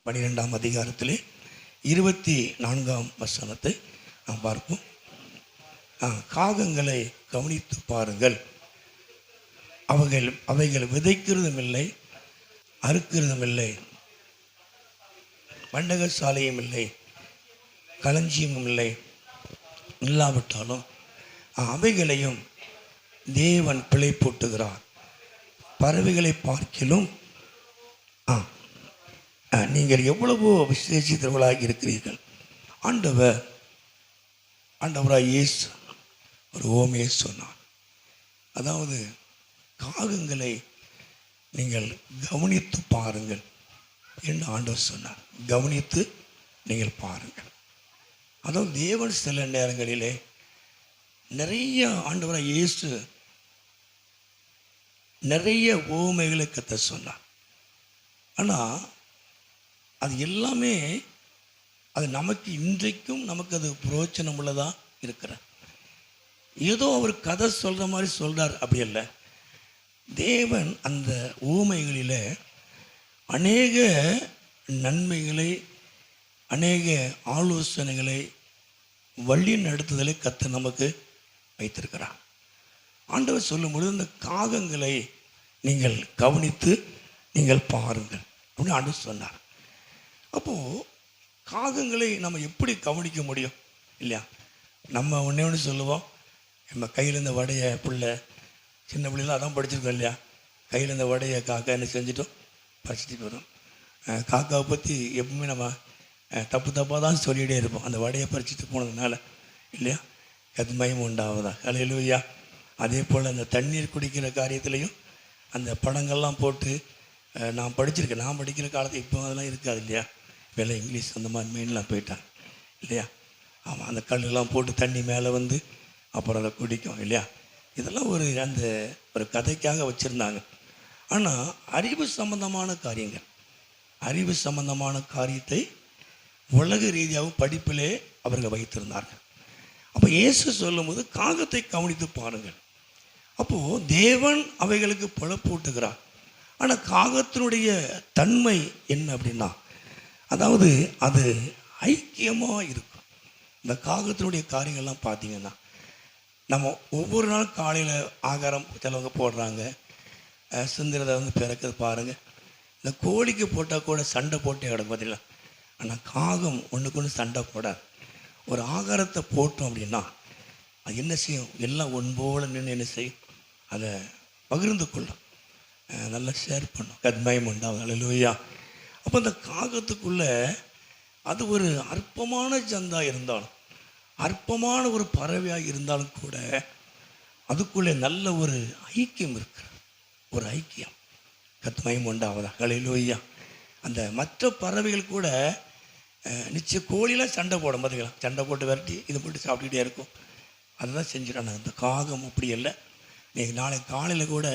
12ஆம் அதிகாரத்திலே 24ஆம் வசனத்தை நாம் பார்ப்போம். காகங்களை கவனித்து பாருங்கள், அவைகள் விதைக்கிறதும் இல்லை, அறுக்கிறதும் இல்லை, பண்டகசாலையும் இல்லை, களஞ்சியமும் இல்லை, இல்லாவிட்டாலும் அவைகளையும் தேவன் பிழை போட்டுகிறார். பறவைகளை பார்க்கிலும் நீங்கள் எவ்வளவோ விசேஷித்தவர்களாக இருக்கிறீர்கள். ஆண்டவராய் இயேசு ஒரு ஓமையை சொன்னார். அதாவது காகங்களை நீங்கள் கவனித்து பாருங்கள் என்று ஆண்டவர் சொன்னார். கவனித்து நீங்கள் பாருங்கள். அதாவது தேவன் சில நேரங்களிலே நிறைய ஆண்டவராய் இயேசு நிறைய ஓமைகளை கத்த சொன்னார். ஆனால் அது எல்லாமே அது நமக்கு இன்றைக்கும் நமக்கு அது புரோச்சனம் உள்ளதாக இருக்கிற. ஏதோ அவர் கதை சொல்கிற மாதிரி சொல்கிறார் அப்படி இல்லை. தேவன் அந்த ஊமைகளில் அநேக நன்மைகளை, அநேக ஆலோசனைகளை, வழி நடத்துதலை கத்த நமக்கு வைத்திருக்கிறார். ஆண்டவர் சொல்லும்பொழுது இந்த காகங்களை நீங்கள் கவனித்து நீங்கள் பாருங்கள் அப்படின்னு ஆண்டவர் சொன்னார். அப்போது காகங்களை நம்ம எப்படி கவனிக்க முடியும் இல்லையா? நம்ம ஒன்று சொல்லுவோம், நம்ம கையில் இந்த வடையை பிள்ளை சின்ன பிள்ளைலாம் அதான் படிச்சிருக்கோம் இல்லையா? கையில் இந்த வடையை காக்கா என்ன செஞ்சிட்டோம், பறிச்சிட்டு வரும். காக்காவை பற்றி எப்பவுமே நம்ம தப்பாக தான் சொல்லிகிட்டே இருப்போம், அந்த வடையை பறிச்சிட்டு போனதுனால இல்லையா? அது மயம் உண்டாவதா அல்லேலூயா. அதே போல் அந்த தண்ணீர் குடிக்கிற காரியத்துலேயும் அந்த படங்கள்லாம் போட்டு நான் படிச்சிருக்கேன். நான் படிக்கிற காலத்தில் இப்போ அதெல்லாம் இருக்காது இல்லையா? வெள்ளை இங்கிலீஷ் அந்த மாதிரி மெயின்லாம் போயிட்டாங்க இல்லையா? ஆமாம், அந்த கல்லெல்லாம் போட்டு தண்ணி மேலே வந்து அப்புறம் அதை குடிக்கும் இல்லையா? இதெல்லாம் அந்த ஒரு கதைக்காக வச்சுருந்தாங்க. ஆனால் அறிவு சம்பந்தமான காரியத்தை உலக ரீதியாகவும் படிப்பிலே அவர்கள் வைத்திருந்தார்கள். அப்போ இயேசு சொல்லும்போது காகத்தை கவனித்து பாருங்கள். அப்போது தேவன் அவைகளுக்கு புலப்பூட்டுகிறார். ஆனால் காகத்தினுடைய தன்மை என்ன அப்படின்னா, அதாவது அது ஐக்கியமாக இருக்கும். இந்த காகத்தினுடைய காரியங்கள்லாம் பார்த்தீங்கன்னா, நம்ம ஒவ்வொரு நாள் காலையில் ஆகாரம் சிலவங்க போடுறாங்க, சிந்திரதை பிறக்கிறது பாருங்கள். இந்த கோழிக்கு போட்டால் கூட சண்டை போட்டே கிடக்கும் பார்த்தீங்களா? ஆனால் காகம் ஒன்றுக்கு ஒன்று சண்டை போடாது. ஒரு ஆகாரத்தை போட்டோம் அப்படின்னா அது என்ன செய்யும், எல்லாம் ஒன்போல நின்று என்ன செய்யும், அதை பகிர்ந்து கொள்ளும், நல்லா ஷேர் பண்ணும். கத்மயம் உண்டாகும் அல்லேலூயா. அப்போ அந்த காகத்துக்குள்ளே அது ஒரு அற்பமான ஜந்தாக இருந்தாலும், அற்பமான ஒரு பறவையாக இருந்தாலும் கூட அதுக்குள்ளே நல்ல ஒரு ஐக்கியம் இருக்கிற ஒரு ஐக்கியம். கத்மயம் உண்டாவதா அல்லேலூயா. அந்த மற்ற பறவைகள் கூட நிச்சயம் கோழிலாம் சண்டை போடும் பார்த்தீங்களா? சண்டை போட்டு விரட்டி இது போட்டு சாப்பிட்டுக்கிட்டே இருக்கும், அதுதான் செஞ்சிடாங்க. அந்த காகம் அப்படி இல்லை. நீங்கள் நாளைக்கு காலையில் கூட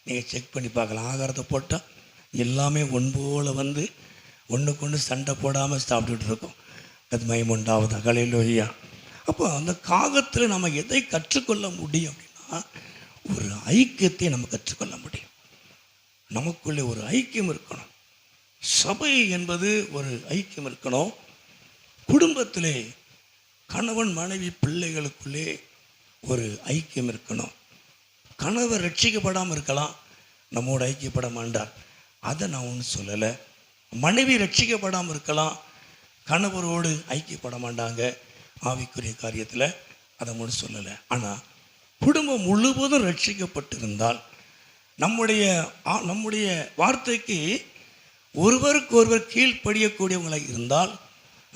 நீங்கள் செக் பண்ணி பார்க்கலாம். ஆகாரத்தை போட்டால் எல்லாமே ஒன்போல வந்து ஒன்றுக்கு ஒன்று சண்டை போடாமல் சாப்பிட்டுட்டு இருக்கும். கத்மயம் உண்டாவதா அல்லேலூயா. அப்போ அந்த காகத்தில் நம்ம எதை கற்றுக்கொள்ள முடியும் அப்படின்னா, ஒரு ஐக்கியத்தை நம்ம கற்றுக்கொள்ள முடியும். நமக்குள்ளே ஒரு ஐக்கியம் இருக்கணும். சபை என்பது ஒரு ஐக்கியம் இருக்கணும். குடும்பத்திலே கணவன் மனைவி பிள்ளைகளுக்குள்ளே ஒரு ஐக்கியம் இருக்கணும். கணவர் ரட்சிக்கப்படாமல் இருக்கலாம், நம்மோட ஐக்கியப்பட மாட்டார், அதை நான் ஒன்றும் சொல்லலை. மனைவி ரட்சிக்கப்படாமல் இருக்கலாம், கணவரோடு ஐக்கியப்பட மாட்டாங்க ஆவிக்குரிய காரியத்தில், அதை ஒன்றும் சொல்லலை. ஆனால் குடும்பம் முழுவதும் ரட்சிக்கப்பட்டிருந்தால், நம்முடைய வார்த்தைக்கு ஒருவருக்கு ஒருவர் கீழ்ப்படியக்கூடியவங்களாக இருந்தால்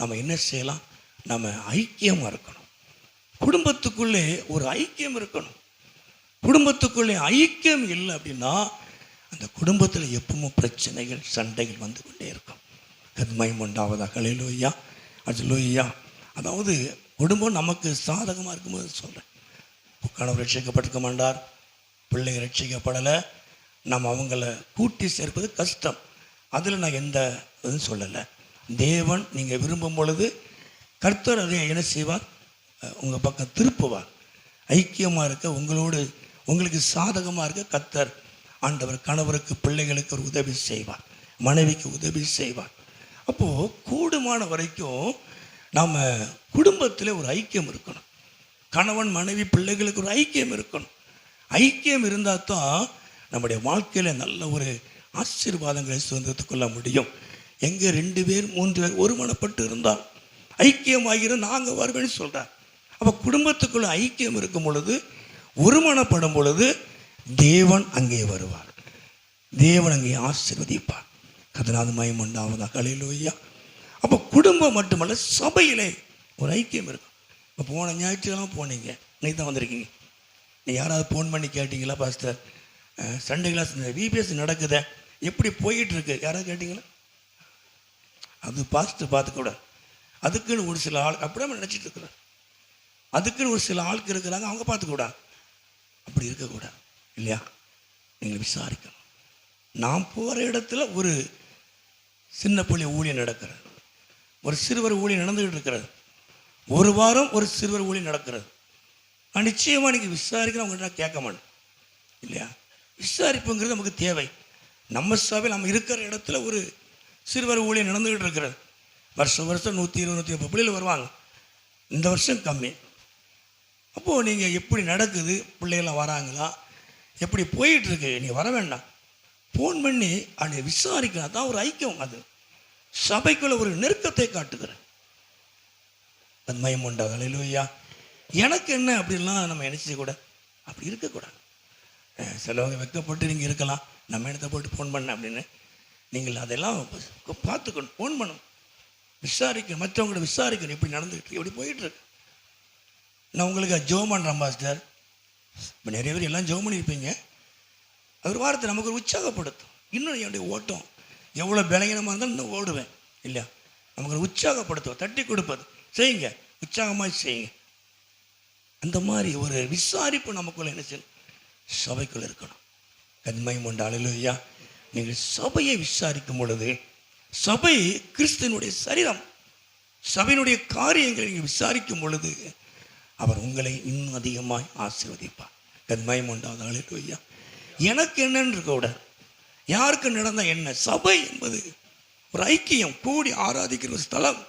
நம்ம என்ன செய்யலாம், நம்ம ஐக்கியமாக இருக்கணும். குடும்பத்துக்குள்ளே ஒரு ஐக்கியம் இருக்கணும். குடும்பத்துக்குள்ளே ஐக்கியம் இல்லை அப்படின்னா அந்த குடும்பத்தில் எப்பவும் பிரச்சனைகள், சண்டைகள் வந்து கொண்டே இருக்கும். கத்மயம் உண்டாவதாக அல்லேலூயா அல்லேலூயா. அதாவது குடும்பம் நமக்கு சாதகமாக இருக்கும்போது சொல்கிறேன். கணவர் ரட்சிக்கப்பட்டிருக்க மாட்டார், பிள்ளைகள் ரட்சிக்கப்படலை, நம்ம அவங்கள கூட்டி சேர்ப்பது கஷ்டம். அதில் நான் எந்த இதுவும் சொல்லலை. தேவன் நீங்கள் விரும்பும் பொழுது கர்த்தர் அதை என்ன செய்வார், உங்கள் பக்கம் திருப்புவார். ஐக்கியமாக இருக்க உங்களுக்கு சாதகமாக இருக்க கர்த்தர் ஆண்டவர் கணவருக்கு பிள்ளைகளுக்கு ஒரு உதவி செய்வார், மனைவிக்கு உதவி செய்வார். அப்போது கூடுமான வரைக்கும் நாம் குடும்பத்தில் ஒரு ஐக்கியம் இருக்கணும். கணவன் மனைவி பிள்ளைகளுக்கு ஒரு ஐக்கியம் இருக்கணும். ஐக்கியம் இருந்தால் தான் நம்முடைய வாழ்க்கையில் நல்ல ஒரு ஆசீர்வாதங்களை சுதந்திரத்து கொள்ள முடியும். எங்கே 2 பேர் 3 பேர் ஒருமனப்பட்டு இருந்தால் ஐக்கியமாகிற நாங்கள் வருவேன்னு சொல்கிறார். அப்போ குடும்பத்துக்குள்ள ஐக்கியம் இருக்கும் பொழுது, ஒருமனப்படும் பொழுது தேவன் அங்கே வருவார், தேவன் அங்கே ஆசீர்வதிப்பார். கதனாது மயம் உண்டாவதாக. ஹல்லேலூயா. அப்போ குடும்பம் மட்டுமல்ல, சபையிலே ஒரு ஐக்கியம் இருக்கும். இப்போ போன ஞாயிற்றுக்கிழமை போனீங்க, இன்னைக்கு தான் வந்திருக்கீங்க. நீ யாராவது ஃபோன் பண்ணி கேட்டிங்களா, பாஸ்டர் சண்டே கிளாஸ் விபிஎஸ் நடக்குத எப்படி போயிட்டுருக்கு யாராவது கேட்டிங்களா? அது பாஸ்டர் பார்த்துக்கூட அதுக்குன்னு ஒரு சில ஆள் அப்படியே நினச்சிட்டு இருக்கிறார். அதுக்குன்னு ஒரு சில ஆளுக்கு இருக்கிறாங்க, அவங்க பார்த்துக்கூடாது. அப்படி இருக்கக்கூடாது இல்லையா? நீங்கள் விசாரிக்கணும். நான் போகிற இடத்துல ஒரு சின்ன புள்ளி ஊழியம் நடக்கிறது, ஒரு சிறுவர் ஊழியம் நடந்துக்கிட்டு இருக்கிறது, ஒரு வாரம் ஒரு சிறுவர் ஊழியம் நடக்கிறது. நான் நிச்சயமாக நீங்கள் விசாரிக்கிறேன், அவங்கள்ட்ட கேட்க மாட்டேன் இல்லையா? விசாரிப்புங்கிறது நமக்கு தேவை. நம்ம சபையில் நம்ம இருக்கிற இடத்துல ஒரு சிறுவர் ஊழியம் நடந்துக்கிட்டு இருக்கிறது. வருஷம் 120 130 பிள்ளைகள் வருவாங்க. இந்த வருஷம் கம்மி. அப்போது நீங்கள் எப்படி நடக்குது, பிள்ளைகள்லாம் வராங்களா, எப்படி போயிட்டுருக்கு, நீங்கள் வர வேண்டாம், ஃபோன் பண்ணி அதை விசாரிக்கலாம். தான் ஒரு ஐக்கியம். அது சபைக்குள்ள ஒரு நெருக்கத்தை காட்டுகிறேன். அது மயம் உண்டாது. ஹல்லேலூயா. எனக்கு என்ன அப்படின்லாம் நம்ம நினச்சி கூட அப்படி இருக்கக்கூடாது. சிலவங்க வெக்கப்பட்டு நீங்கள் இருக்கலாம், நம்ம இடத்த போட்டு ஃபோன் பண்ண அப்படின்னு. நீங்கள் அதெல்லாம் பார்த்துக்கணும், ஃபோன் பண்ணணும், விசாரிக்கணும், மற்றவங்களோட விசாரிக்கணும், எப்படி நடந்துக்கிட்டு எப்படி போயிட்டுருக்கு. நான் உங்களுக்கு ஜெபம் பண்ணுறேன் பாஸ்டர். இப்போ நிறைய பேர் எல்லாம் ஜெபம் பண்ணியிருப்பீங்க. அது ஒரு வாரத்தை நமக்கு ஒரு உற்சாகப்படுத்தும். இன்னும் என்னுடைய ஓட்டம் எவ்வளோ பலகீனமாக இருந்தாலும் இன்னும் ஓடுவேன் இல்லையா? நமக்கு ஒரு உற்சாகப்படுத்துவோம், தட்டி கொடுப்பது. செய்யுங்க, உற்சாகமாக செய்யுங்க. அந்த மாதிரி ஒரு விசாரிப்பு நமக்குள்ள என்ன செய்யணும், சபைக்குள்ள இருக்கணும். கண்மயம் உண்டு. ஹல்லேலூயா. நீங்கள் சபையை விசாரிக்கும் பொழுது, சபை கிறிஸ்துவினுடைய சரீரம், சபையினுடைய காரியங்களை நீங்கள் விசாரிக்கும் பொழுது அவர் உங்களை இன்னும் அதிகமாய் ஆசீர்வதிப்பார். கண்மயம் உண்டாவது. ஹல்லேலூயா. எனக்கு என்னன்னு இருக்க விட யாருக்கு நடந்த என்ன, சபை என்பது ஒரு ஐக்கியம், கூடி ஆராதிக்கிற ஒரு ஸ்தலம்,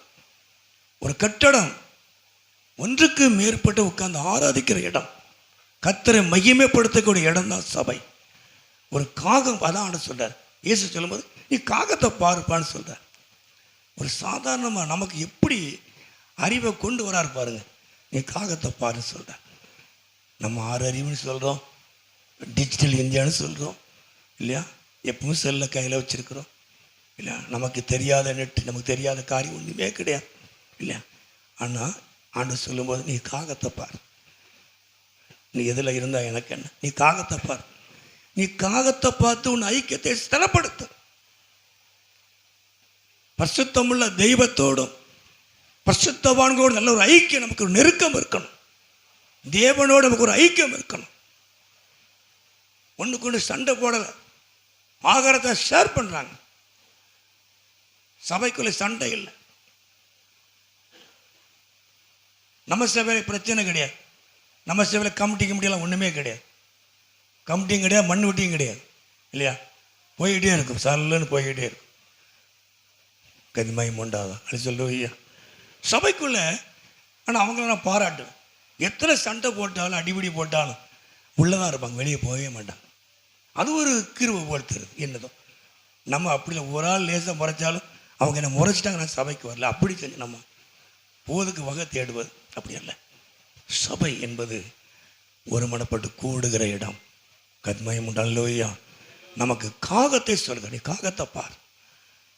ஒரு கட்டடம், ஒன்றுக்கு மேற்பட்டு உட்கார்ந்து ஆராதிக்கிற இடம், கர்த்தரை மகிமைப்படுத்தக்கூடிய இடம் தான் சபை. ஒரு காகம், அதான் ஆண்டு சொல்றார். இயேசு சொல்லும்போது நீ காகத்தை பாருப்பான்னு சொல்றார். ஒரு சாதாரணமாக நமக்கு எப்படி அறிவை கொண்டு வராரு பாருங்க. நீ காகத்தை பாருன்னு சொல்கிறார். நம்ம 6 அறிவுன்னு சொல்கிறோம், டிஜிட்டல் இந்தியான்னு சொல்கிறோம் இல்லையா? எப்பவும் செல்ல கையில் வச்சுருக்கிறோம் இல்லையா? நமக்கு தெரியாத நெட்டு, நமக்கு தெரியாத காரியம் ஒன்றுமே கிடையாது இல்லையா? ஆனால் ஆண்டவர் சொல்லும்போது நீ காகத்தை பார், நீ எதில் இருந்தால் எனக்கு என்ன, நீ காகத்தை பார். நீ காகத்தை பார்த்து உன் ஐக்கியத்தை ஸ்திரப்படுத்து. பரிசுத்தமுள்ள தெய்வத்தோடும் பரிசுத்தவான்களோடு நல்ல ஒரு ஐக்கியம், நமக்கு ஒரு நெருக்கம் இருக்கணும். தேவனோடு நமக்கு ஒரு ஐக்கியம் இருக்கணும். ஒன்றுக்கு ஒன்று சண்டை போடலை, ஆகாரத்தை ஷேர் பண்ணுறாங்க. சபைக்குள்ள சண்டை இல்லை. நம்ம சபையில் பிரச்சனை கிடையாது. நம்ம சபையில் கமிட்டிக்கு முடியலாம் ஒன்றுமே கிடையாது. கமிட்டியும் கிடையாது, மண் வெட்டியும் கிடையாது இல்லையா? போய்கிட்டே இருக்கும், சல்லுன்னு போய்கிட்டே இருக்கும். கதிமயம் உண்டாதா அது சொல்லுவையா சபைக்குள்ள. ஆனால் அவங்கள நான் பாராட்டுவேன். எத்தனை சண்டை போட்டாலும் அடிபடி போட்டாலும் உள்ளதான் இருப்பாங்க, வெளியே போகவே மாட்டாங்க. அது ஒரு கிருபை போல் தருது. என்னதோ நம்ம அப்படி இல்லை, ஒரு ஆள் லேசாக முறைச்சாலும் அவங்க என்ன முறைச்சிட்டாங்க, நான் சபைக்கு வரல அப்படி செஞ்சு நம்ம போதுக்கு வகை தேடுவது அப்படி அல்ல. சபை என்பது ஒருமனப்பட்டு கூடுகிற இடம். கத்மயம் உண்டல்லையா? நமக்கு காகத்தை சொல்லுங்க, நீ காகத்தை பார்.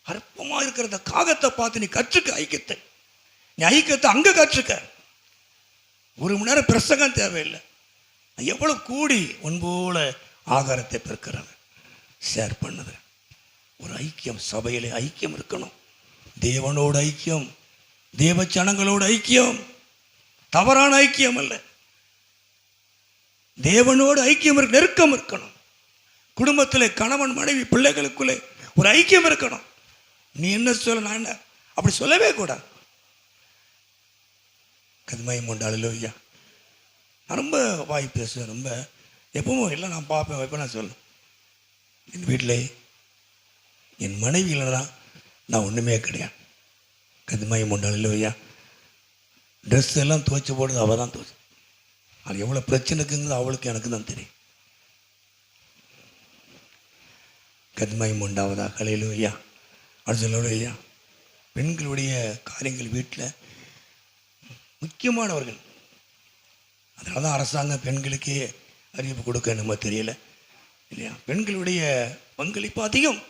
அற்பமாக இருக்கிறத காகத்தை பார்த்து நீ கற்றுக்க ஐக்கியத்தை. நீ ஐக்கியத்தை அங்கே கற்றுக்க. 1 மணி நேரம் பிரசங்கம் தேவையில்லை. எவ்வளோ கூடி ஒன்போல ஆகாரத்தை பெருக்கிறது, ஷேர் பண்ணுது. ஒரு ஐக்கியம், சபையிலே ஐக்கியம் இருக்கணும். தேவனோட ஐக்கியம், தேவ ஜனங்களோட ஐக்கியம், தவறான ஐக்கியம் அல்ல. தேவனோடு ஐக்கியம் இருக்கு, நெருக்கம் இருக்கணும். குடும்பத்திலே கணவன் மனைவி பிள்ளைகளுக்குள்ளே ஒரு ஐக்கியம் இருக்கணும். நீ என்ன சொல்ல, நான் என்ன, அப்படி சொல்லவே கூடாது. கதுமயம் உண்டாலும் ஐயா, நான் ரொம்ப வாய் பேசுவேன், ரொம்ப எப்பவும் இல்லை, நான் பார்ப்பேன் வைப்பேன். நான் சொல்ல என் வீட்டில் என் மனைவி இல்லைனா நான் ஒன்றுமே கிடையாது. கதிமாயம் உண்டு. அல்லேலூயா. ட்ரெஸ் எல்லாம் துவைச்சி போடுறது அவள் தான் துவைச்சு. அது எவ்வளோ பிரச்சனைக்குங்கிறது அவளுக்கு எனக்கு தான் தெரியும். கதிமாயம் உண்டாவதாக. அல்லேலூயா. அல்லேலூயா. பெண்களுடைய காரியங்கள் வீட்டில் முக்கியமானவர்கள். அதனால தான் அரசாங்கம் பெண்களுக்கே அறிவிப்பு கொடுக்க நம்ம தெரியல இல்லையா? பெண்களுடைய பங்களிப்பு அதிகம்.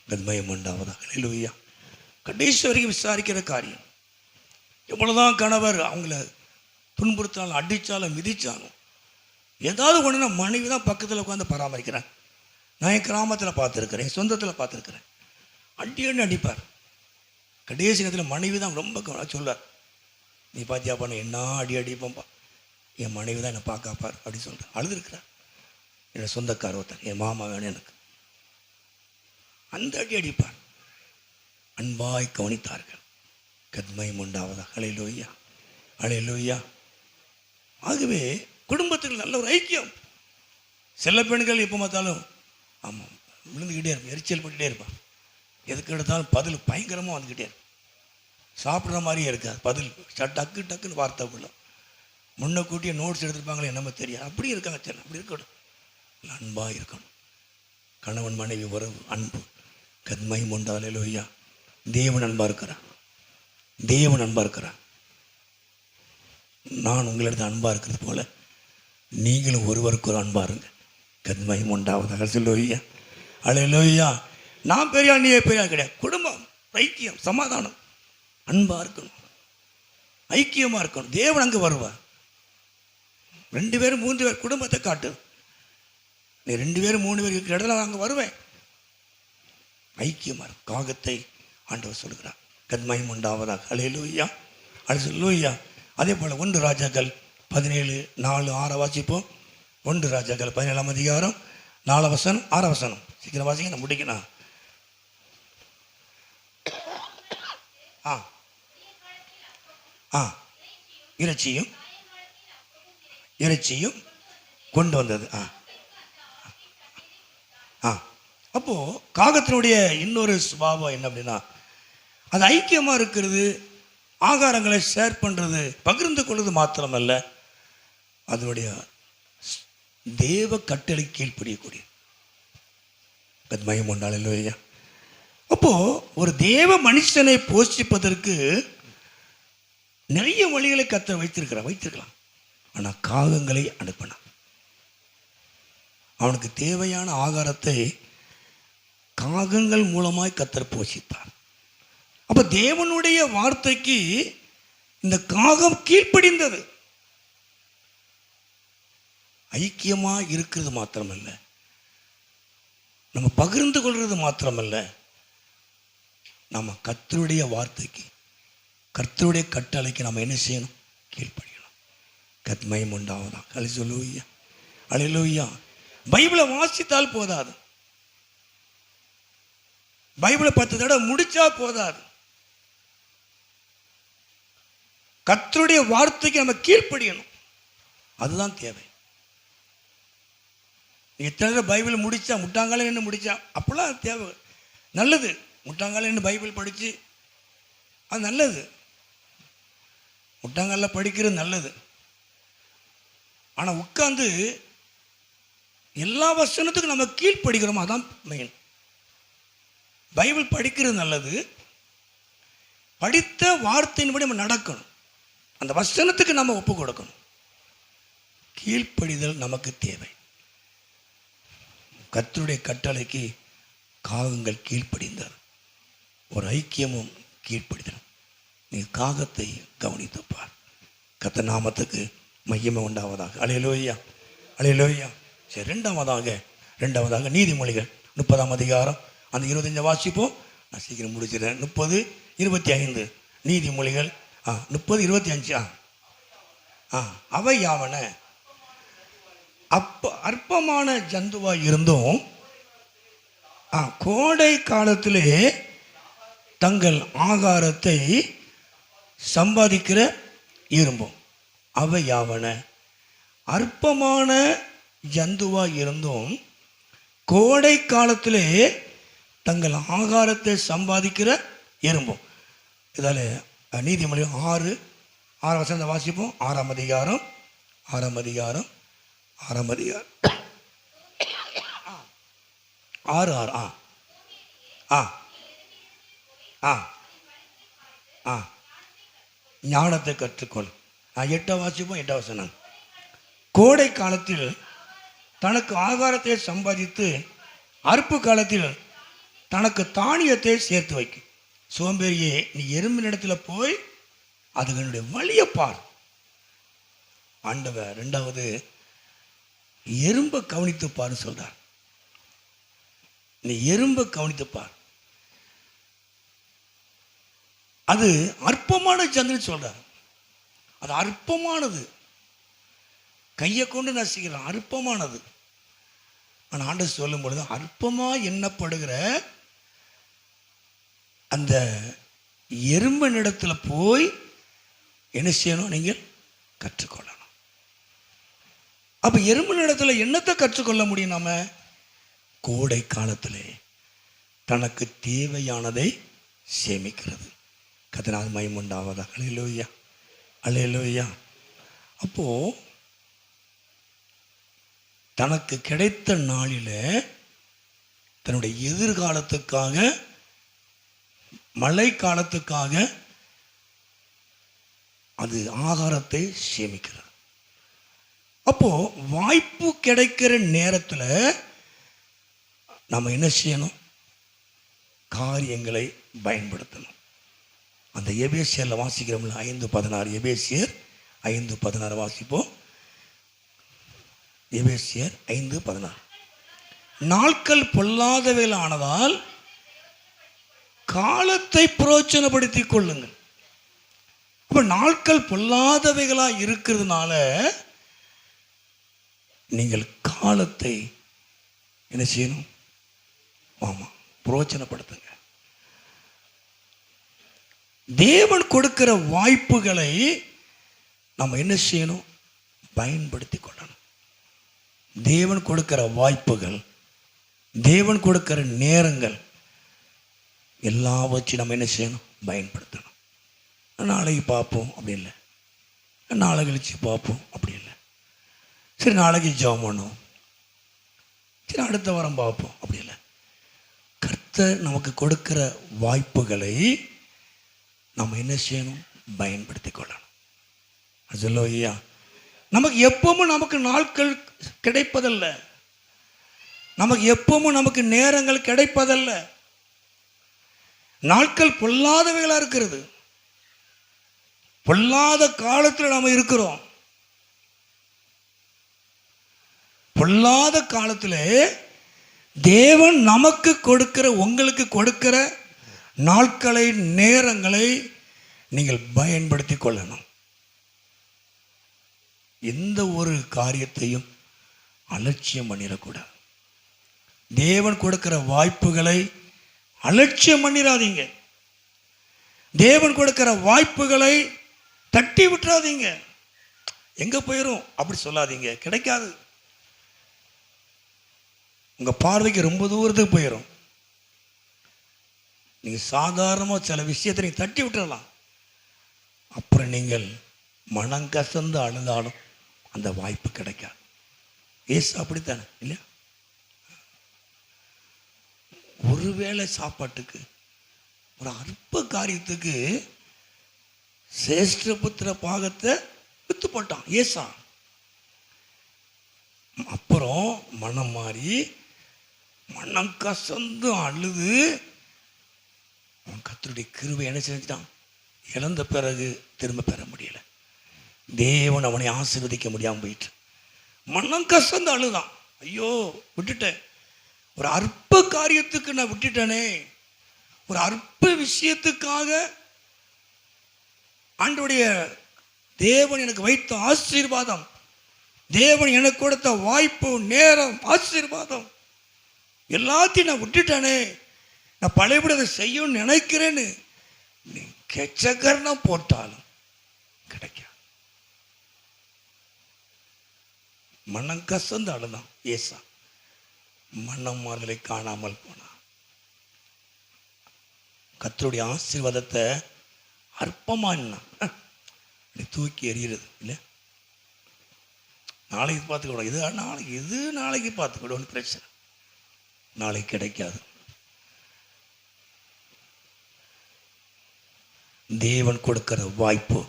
கதிமயம் உண்டாவதாக. அல்லேலூயா. கடைசி வரைக்கும் விசாரிக்கிற காரியம். எவ்வளோதான் கணவர் அவங்கள துன்புறுத்தாலும் அடித்தாலும் மிதித்தாலும் ஏதாவது ஒன்றுனா மனைவி தான் பக்கத்தில் உட்காந்து பராமரிக்கிறேன். நான் என் கிராமத்தில் பார்த்துருக்கிறேன், என் சொந்தத்தில் பார்த்துருக்கிறேன். அடின்னு அடிப்பார். கடைசி நேரத்தில் மனைவி தான் ரொம்ப சொல்லார், நீ பார்த்தியா பண்ண என்ன அடி அடிப்போம்ப்பா, என் மனைவி தான் என்னை பார்க்காப்பார் அப்படின்னு சொல்கிறேன். அழுதுருக்கிறார். என்னோடய சொந்தக்கார ஒருத்தர், என் மாமா வேணும் எனக்கு. அந்த அடி அடிப்பார். அன்பாய் கவனித்தார்கள். கத்மயம் உண்டாவதா. அல்லேலூயா. அல்லேலூயா. ஆகவே குடும்பத்துக்கு நல்ல ஒரு ஐக்கியம். சில பெண்கள் எப்போ பார்த்தாலும் ஆமாம் விழுந்துக்கிட்டே இருப்பான், எரிச்சல் பண்ணிகிட்டே இருப்பான். எதுக்கு எடுத்தாலும் பதில் பயங்கரமாக வந்துக்கிட்டே இருக்கும். சாப்பிட்ற மாதிரியே இருக்காது பதில். டக்கு டக்குன்னு வார்த்தை விடும். முன்ன கூட்டிய நோட்ஸ் எடுத்துருப்பாங்களே என்னமோ தெரியாது. அப்படி இருக்காங்க. சரி, அப்படி இருக்கணும். அன்பாக இருக்கணும். கணவன் மனைவி உறவு அன்பு. கத்மயம் உண்டா. அல்லேலூயா. தேவன் அன்பாக இருக்கிறான். தேவன் அன்பாக இருக்கிறான். நான் உங்களிடத்தில் அன்பாக இருக்கிறது போல நீங்களும் ஒருவருக்கு ஒரு அன்பாக இருங்க. கத்மயம் உண்டாவதாக. அல்லேலூயா. அல்லேலூயா. நான் பெரியாள் நீ பெரியாள் கிடையாது. குடும்பம் ஐக்கியம் சமாதானம் அன்பாக இருக்கணும், ஐக்கியமாக இருக்கணும். தேவன் அங்கே வருவார். 2 பேரும் 3 பேர் குடும்பத்தை காட்டு. நீ 2 பேரும் 3 பேர் இருக்கிற இடத்துல அங்கே வருவேன். ஐக்கியமாக இருக்கும். காகத்தை ஆண்டவர் சொல்கிறார். கத்மயம் உண்டாவதாக. அல்லேலூயா. அல்லேலூயா. அதே போல் 1 ராஜாக்கள் 17:4-6 வாசிப்போம். 1 ராஜாக்கள் 17ஆம் அதிகாரம் 4 வசனம் 6 வசனம். சீக்கிரம் வாசிங்க, நான் முடிக்கணும். இறைச்சியும் கொண்டு வந்தது. அப்போது காகத்தினுடைய இன்னொரு சுபாவம் என்ன அப்படின்னா, அது ஐக்கியமாக இருக்கிறது, ஆகாரங்களை ஷேர் பண்ணுறது, பகிர்ந்து கொள்வது மாத்திரமல்ல, அதனுடைய தேவ கட்டளை கீழ்ப்படியக்கூடிய கத்மயம் உண்டால். இல்லையா? அப்போது ஒரு தேவ மனுஷனை போஷிப்பதற்கு நிறைய வழிகளை கர்த்தர் வைத்திருக்கலாம். ஆனால் காகங்களை அனுப்பினான். அவனுக்கு தேவையான ஆகாரத்தை காகங்கள் மூலமாய் கர்த்தர் போஷித்தார். அப்போ தேவனுடைய வார்த்தைக்கு இந்த காகம் கீழ்ப்படிந்தது. ஐக்கியமாக இருக்கிறது மாத்திரமல்ல, நம்ம பகிர்ந்து கொள்வது மாத்திரமல்ல, நம்ம கர்த்தருடைய வார்த்தைக்கு, கர்த்தருடைய கட்டளைக்கு நம்ம என்ன செய்யணும்? கீழ்ப்படியணும். கத்மயம் உண்டாவதா. அல்லேலூயா. அல்லேலூயா. பைபிளை வாசித்தால் போதாது, பைபிளை 10 தடவை முடிச்சா போதாது. கர்த்தருடைய வார்த்தைக்கு நம்ம கீழ்ப்படியணும். அதுதான் தேவை. எத்தனை பைபிள் முடிச்சா முட்டாங்கால என்ன முடிச்சா அப்போல்லாம் தேவை. நல்லது, முட்டாங்கால என்ன பைபிள் படித்து அது நல்லது. முட்டாங்கால படிக்கிறது நல்லது. ஆனால் உட்காந்து எல்லா வசனத்துக்கும் நம்ம கீழ்ப்படிக்கிறோம், அதான் மெயின். பைபிள் படிக்கிறது நல்லது, படித்த வார்த்தையின்படி நம்ம நடக்கணும். அந்த வசனத்துக்கு நம்ம ஒப்பு கொடுக்கணும். கீழ்ப்படிதல் நமக்கு தேவை. கர்த்தருடைய கட்டளைக்கு காகங்கள் கீழ்ப்படிந்தார். ஒரு ஐக்கியமும் கீழ்ப்படிதலும். நீ காகத்தை கவனித்துப்பார். கர்த்தர் நாமத்துக்கு மகிமை உண்டாவதாக. அல்லேலூயா. அல்லேலூயா. சரி, ரெண்டாவதாக நீதிமொழிகள் 30ஆம் அதிகாரம் அந்த 25 வாசிப்போம். நான் சீக்கிரம் முடிச்சிடறேன். 30:25 நீதிமொழிகள் 30:25. அவை யாவன அற்பமான ஜந்துவாய் இருந்தும் கோடை காலத்திலே தங்கள் ஆகாரத்தை சம்பாதிக்கிற இரும்பும். அவை யாவன அற்பமான ஜந்துவாய் இருந்தும் கோடை காலத்திலே தங்கள் ஆகாரத்தை சம்பாதிக்கிற எறும்பும். இதால் நீதிமொழியும் 6 வாசிப்போம். 6ஆம் அதிகாரம் 6 ஞானத்தை கற்றுக்கொள். 8 வாசிப்போம். 8 வசனம். கோடை காலத்தில் தனக்கு ஆகாரத்தை சம்பாதித்து அறுப்பு காலத்தில் தனக்கு தானியத்தை சேர்த்து வைக்கும். சோம்பேறியே, நீ எறும்பினிடத்தில் போய் அதுகளுடைய வழியை பார். ஆண்டவர் 2வது எறும்பை கவனித்து பாரு சொல்றார். நீ எறும்பை கவனித்து பார், அது அற்பமான சந்திரன் சொல்றார். அது அற்பமானது, கையை கொண்டு நசுக்கிறான், அற்பமானது. ஆனால் ஆண்டவர் சொல்லும் பொழுது அற்பமா எண்ணப்படுகிற அந்த எறும்பினிடத்தில் போய் என்ன செய்யணும்? நீங்கள் கற்றுக்கொள்ளணும். அப்ப எறும்பினிடத்தில் என்னத்தை கற்றுக்கொள்ள முடியும்? நாம கோடை காலத்திலே தனக்கு தேவையானதை சேமிக்கிறது. கர்த்தருக்கு மகிமை உண்டாவதாக. அல்லேலூயா, அல்லேலூயா. அப்போ தனக்கு கிடைத்த நாளில் தன்னுடைய எதிர்காலத்துக்காக, மழை காலத்துக்காக அது ஆகாரத்தை சேமிக்கிறது. அப்போ வாய்ப்பு கிடைக்கிற நேரத்தில் நம்ம என்ன செய்யணும்? காரியங்களை பயன்படுத்தணும். அந்த எபேசியரில் வாசிக்கிறோம்ல 5:16. எபேசியர் 5:16 வாசிப்போம். எபேசியர் 5:16. நாட்கள் பொல்லாதவைகள் ஆனதால் காலத்தை பிரயோஜனப்படுத்திக் கொள்ளுங்கள். அப்ப நாட்கள் பொல்லாதவைகளா இருக்கிறதுனால நீங்கள் காலத்தை என்ன செய்யணும்? பிரயோஜனப்படுத்துங்க. தேவன் கொடுக்கிற வாய்ப்புகளை நம்ம என்ன செய்யணும்? பயன்படுத்தி கொள்ளணும். தேவன் கொடுக்கிற வாய்ப்புகள், தேவன் கொடுக்கிற நேரங்கள் எல்லாம் வச்சு நம்ம என்ன செய்யணும்? பயன்படுத்தணும். நாளைக்கு பார்ப்போம் அப்படி இல்லை, நாளை கழிச்சு பார்ப்போம் அப்படி இல்லை. சரி, நாளைக்கு ஜெபம் பண்ணுவோம், சரி அடுத்த வாரம் பார்ப்போம் அப்படி இல்லை. கர்த்தர் நமக்கு கொடுக்கிற வாய்ப்புகளை நம்ம என்ன செய்யணும்? பயன்படுத்தி கொள்ளணும். அல்லேலூயா. நமக்கு எப்பவும் நமக்கு நாட்கள் கிடைப்பதல்ல, நமக்கு எப்பவும் நமக்கு நேரங்கள் கிடைப்பதல்ல. நாட்கள் பொல்லாதவைகளா இருக்கிறது. பொல்லாத காலத்தில் நாம இருக்கிறோம். பொல்லாத காலத்தில் தேவன் நமக்கு கொடுக்கிற, உங்களுக்கு கொடுக்கிற நாட்களை, நேரங்களை நீங்கள் பயன்படுத்தி கொள்ளணும். எந்த ஒரு காரியத்தையும் அலட்சியம் பண்ணிடக்கூடாது. தேவன் கொடுக்கிற வாய்ப்புகளை அலட்சியம் பண்ணிடாதீங்க. தேவன் கொடுக்கிற வாய்ப்புகளை தட்டி விட்டுறாதீங்க. எங்க போயிரும் அப்படி சொல்லாதீங்க, கிடைக்காது. உங்க பார்வைக்கு ரொம்ப தூரத்துக்கு போயிடும். நீங்க சாதாரணமாக சில விஷயத்தை நீங்க தட்டி விட்டுறலாம். அப்புறம் நீங்கள் மனங்கசந்து அழுதாலும் அந்த வாய்ப்பு கிடைக்காது. ஏசு அப்படித்தானே இல்லையா? ஒருவேளை சாப்பாட்டுக்கு, ஒரு அற்ப காரியத்துக்கு சேஷ்டபுத்திர பாகத்தை வித்து போட்டான் ஏசா. அப்புறம் மனம் மாறி மனம் கசந்து அழுது அவன் கர்த்தருடைய கிருபை என்ன செஞ்சுட்டான்? இழந்த பிறகு திரும்ப பெற முடியல. தேவன் அவனை ஆசீர்வதிக்க முடியாமல் போயிட்டு மனம் கசந்து அழுதான். ஐயோ விட்டுட்டேன், ஒரு அற்ப காரியத்துக்கு நான் விட்டுட்டேனே, ஒரு அற்ப விஷயத்துக்காக ஆண்டவருடைய தேவன் எனக்கு வைத்த ஆசீர்வாதம், தேவன் எனக்கு கொடுத்த வாய்ப்பு, நேரம், ஆசீர்வாதம் எல்லாத்தையும் நான் விட்டுட்டேனே, நான் பழையபடி அதை செய்யணும்னு நினைக்கிறேன்னு நீ கெச்சக்கரணம் போட்டாலும் கிடைக்காது. மனம் கசந்து அழுதான் ஏசா. மன்னமார்களை காணாமல் போனான். கர்த்தருடைய ஆசீர்வாதத்தை அற்பமானா தூக்கி எறிகிறது இல்லை. நாளைக்கு பார்த்துக்கூடாது, இது நாளைக்கு பார்த்துக்கூட பிரச்சனை, நாளைக்கு கிடைக்காது. தேவன் கொடுக்கிற வாய்ப்பு,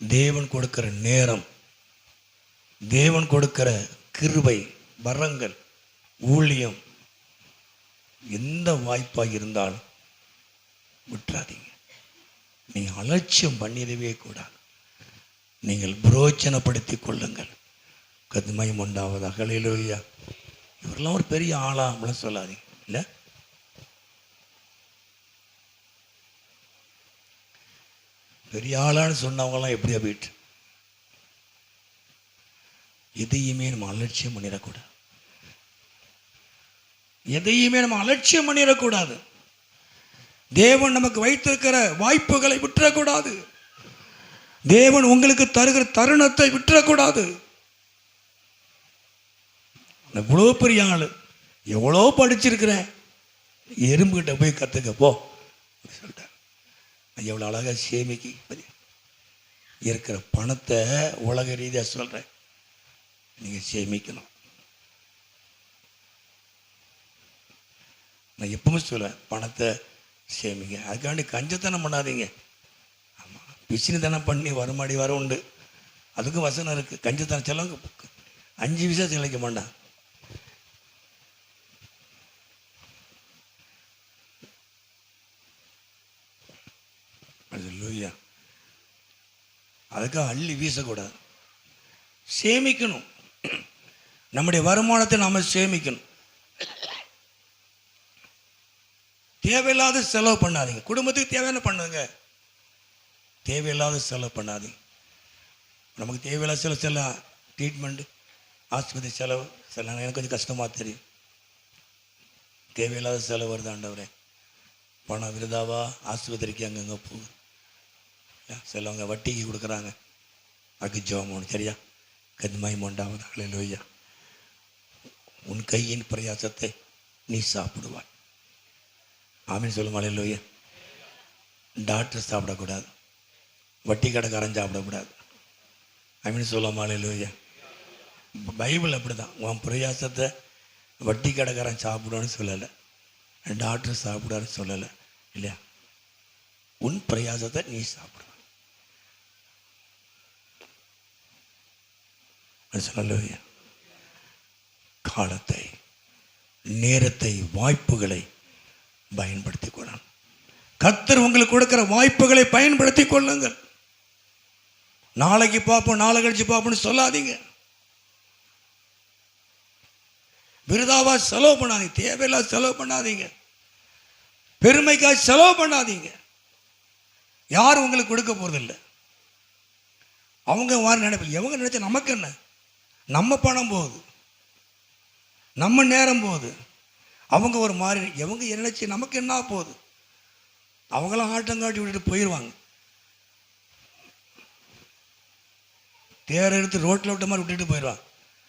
தேவன் கொடுக்கிற நேரம், தேவன் கொடுக்கிற கிருபை, வரங்கள், ஊழியம், எந்த வாய்ப்பாக இருந்தாலும் விட்டுறாதீங்க. நீங்கள் அலட்சியம் பண்ணிடவே கூடாது. நீங்கள் புரோச்சனப்படுத்தி கொள்ளுங்கள். கர்த்தருக்கு உண்டாவதாக. ஹல்லேலூயா. இவரெல்லாம் ஒரு பெரிய ஆளா அப்படிலாம் சொல்லாதீங்க இல்லை. பெரிய ஆளான்னு சொன்னவங்களாம் எப்படியா போயிட்டு, எதையுமே நம்ம அலட்சியம் பண்ணிடக்கூடாது. எதையுமே நம்ம அலட்சியம் பண்ணிடக்கூடாது. தேவன் நமக்கு வைத்திருக்கிற வாய்ப்புகளை விட்டுறக்கூடாது. தேவன் உங்களுக்கு தருகிற தருணத்தை விட்டுறக்கூடாது. இவ்வளோ பெரிய ஆள், எவ்வளோ படிச்சிருக்கிறேன், எறும்புகிட்ட போய் கற்றுக்க போ சொல்லிட்டார். எவ்வளோ அழகாக சேமிக்கி இருக்கிற பணத்தை உலக ரீதியாக சொல்கிறேன், நீங்கள் சேமிக்கணும். நான் எப்பவுமே சொல்லுவேன், பணத்தை சேமிங்க. அதுக்காண்டி கஞ்சத்தனம் பண்ணாதீங்க. ஆமாம், பிசினித்தனம் பண்ணி வருமாடி வர உண்டு, அதுக்கும் வசனம் இருக்குது. கஞ்சத்தனம் செலவு 5 பைசா செலவிக்க மாட்டான். அல்லேலூயா. அதுக்காக அள்ளி வீசக்கூடாது, சேமிக்கணும். நம்முடைய வருமானத்தை நாம் சேமிக்கணும். தேவையில்லாத செலவு பண்ணாதீங்க. குடும்பத்துக்கு தேவையான பண்ணுங்க, தேவையில்லாத செலவு பண்ணாதீங்க. நமக்கு தேவையில்லாத செலவு ட்ரீட்மெண்ட்டு, ஆஸ்பத்திரி செலவு எனக்கு கொஞ்சம் கஷ்டமாக தெரியும். தேவையில்லாத செலவு வருது ஆண்டவரே. பணம் விருதாவா ஆஸ்பத்திரிக்கு அங்கங்கே போகுது. சிலவங்க வட்டிக்கு கொடுக்குறாங்க, அதுக்கு ஜெபம் சரியா. கர்த்தருக்கு உண்டாவது. ஹல்லேலூயா. உன் கையின் பிரயாசத்தை நீ சாப்பிடுவாய். ஆமீன் சொல்லுங்க. ஹல்லேலூயா. டாக்டர் சாப்பிடக்கூடாது, வட்டி கடைக்காரன் சாப்பிடக்கூடாது. ஆமீன் சொல்லுங்க. ஹல்லேலூயா. பைபிள் அப்படி தான், உன் பிரயாசத்தை வட்டி கடைக்காரன் சாப்பிடுன்னு சொல்லலை, டாக்டர் சாப்பிடான்னு சொல்லலை இல்லையா. உன் பிரயாசத்தை நீ சாப்பிடுவ. ஹல்லேலூயா. காலத்தை, நேரத்தை, வாய்ப்புகளை பயன்படுத்தி கொள்ளணும். கர்த்தர் உங்களுக்கு கொடுக்கிற வாய்ப்புகளை பயன்படுத்தி கொள்ளுங்கள். நாளைக்கு பார்ப்போம், நாளை கழிச்சு பார்ப்போம்னு சொல்லாதீங்க. விருதாவா செலவு பண்ணாதீங்க, தேவையில்லாத செலவு பண்ணாதீங்க, பெருமைக்காக செலவு பண்ணாதீங்க. யாரும் உங்களுக்கு கொடுக்க போறதில்லை. அவங்க வார நினைப்பு, எவங்க நினைச்சா நமக்கு என்ன, நம்ம பணம் போகுது, நம்ம நேரம் போகுது. அவங்க ஒரு மாதிரி, எவங்க நினைச்சு நமக்கு என்ன போகுது. அவங்களாம் ஆட்டங்காட்டி விட்டுட்டு போயிடுவாங்க. தேரை எடுத்து ரோட்டில் விட்ட மாதிரி விட்டுட்டு போயிடுவாங்க.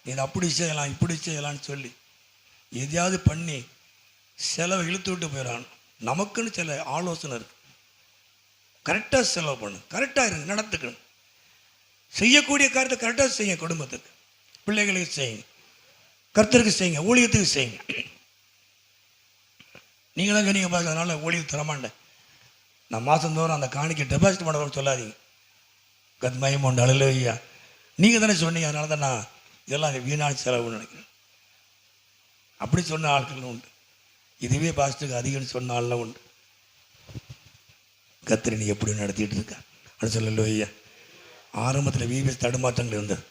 இது அப்படி செய்யலாம், இப்படி செய்யலான்னு சொல்லி எதையாவது பண்ணி செலவை இழுத்து விட்டு போயிடறான். நமக்குன்னு சில ஆலோசனை இருக்கு. கரெக்டாக செலவு பண்ணு, கரெக்டாக இருங்க, நடத்துக்கணும். செய்யக்கூடிய காரியத்தை கரெக்டாக செய்யுங்க. குடும்பத்துக்கு, பிள்ளைகளுக்கு செய்யுங்க, கர்த்தருக்கு செய்யுங்க, ஊழியத்துக்கு செய்யுங்க. நீங்களாம் சொன்னீங்க பார்க்க, அதனால் ஊழியத்துக்கு தரமாட்டேன், நான் மாதந்தோறும் அந்த காணிக்கை டெபாசிட் பண்ணணும்னு சொல்லாதீங்க. கர்த்தருக்கு உண்டு. ஹல்லேலூயா. நீங்கள் தானே சொன்னீங்க, அதனால தான் நான் இதெல்லாம் வீணான செலவுன்னு நினைக்கிறேன். அப்படி சொன்ன ஆட்களும் உண்டு. இதுவே பாஸ்ட்டுக்கு அதிகம்னு சொன்ன ஆள்லாம் உண்டு. கர்த்தர் நீ எப்படி நடத்திட்டு இருக்கா அப்படின்னு சொல்லலையா. ஆரம்பத்தில் வீவிஎஸ் தடுமாற்றங்கள் இருந்தது,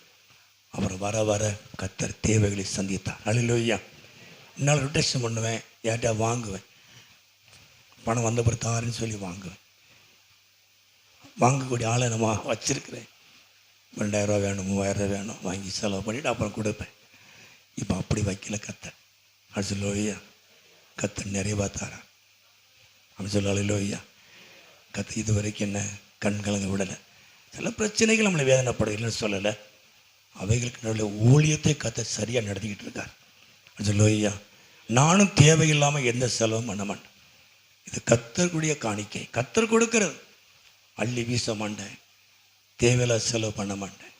அப்புறம் வர வர கர்த்தர் தேவைகளை சந்தித்தார். ஹல்லேலூயா. என்னால் ரொட்டேஷன் பண்ணுவேன், யார்கிட்ட வாங்குவேன், பணம் வந்த பிறகு தாருன்னு சொல்லி வாங்குவேன். வாங்கக்கூடிய ஆளை நம்ம வச்சிருக்கிறேன். 2000 ரூபா வேணும், 3000 ரூபா வேணும், வாங்கி செலவு பண்ணிவிட்டு அப்புறம் கொடுப்பேன். இப்போ அப்படி வைக்கல கர்த்தர். அப்படி சொல்லலையா. கர்த்தர் நிறைவாக தாரா அப்படி சொல்லலையா. கர்த்தர் இது வரைக்கும் என்ன கண் கலங்க விடலை. சில பிரச்சனைகள் நம்மளை வேதனைப்பட இல்லைன்னு சொல்லலை. அவைகளுக்கு நல்ல ஊழியத்தை கர்த்தர் சரியாக நடத்திக்கிட்டு இருக்கார். அல்லேலூயா. நானும் தேவையில்லாமல் எந்த செலவும் பண்ண மாட்டேன். இது கர்த்தருடைய காணிக்கை, கர்த்தர் கொடுக்கிறது. அள்ளி வீச மாட்டேன், தேவையில்ல செலவு பண்ண மாட்டேன்.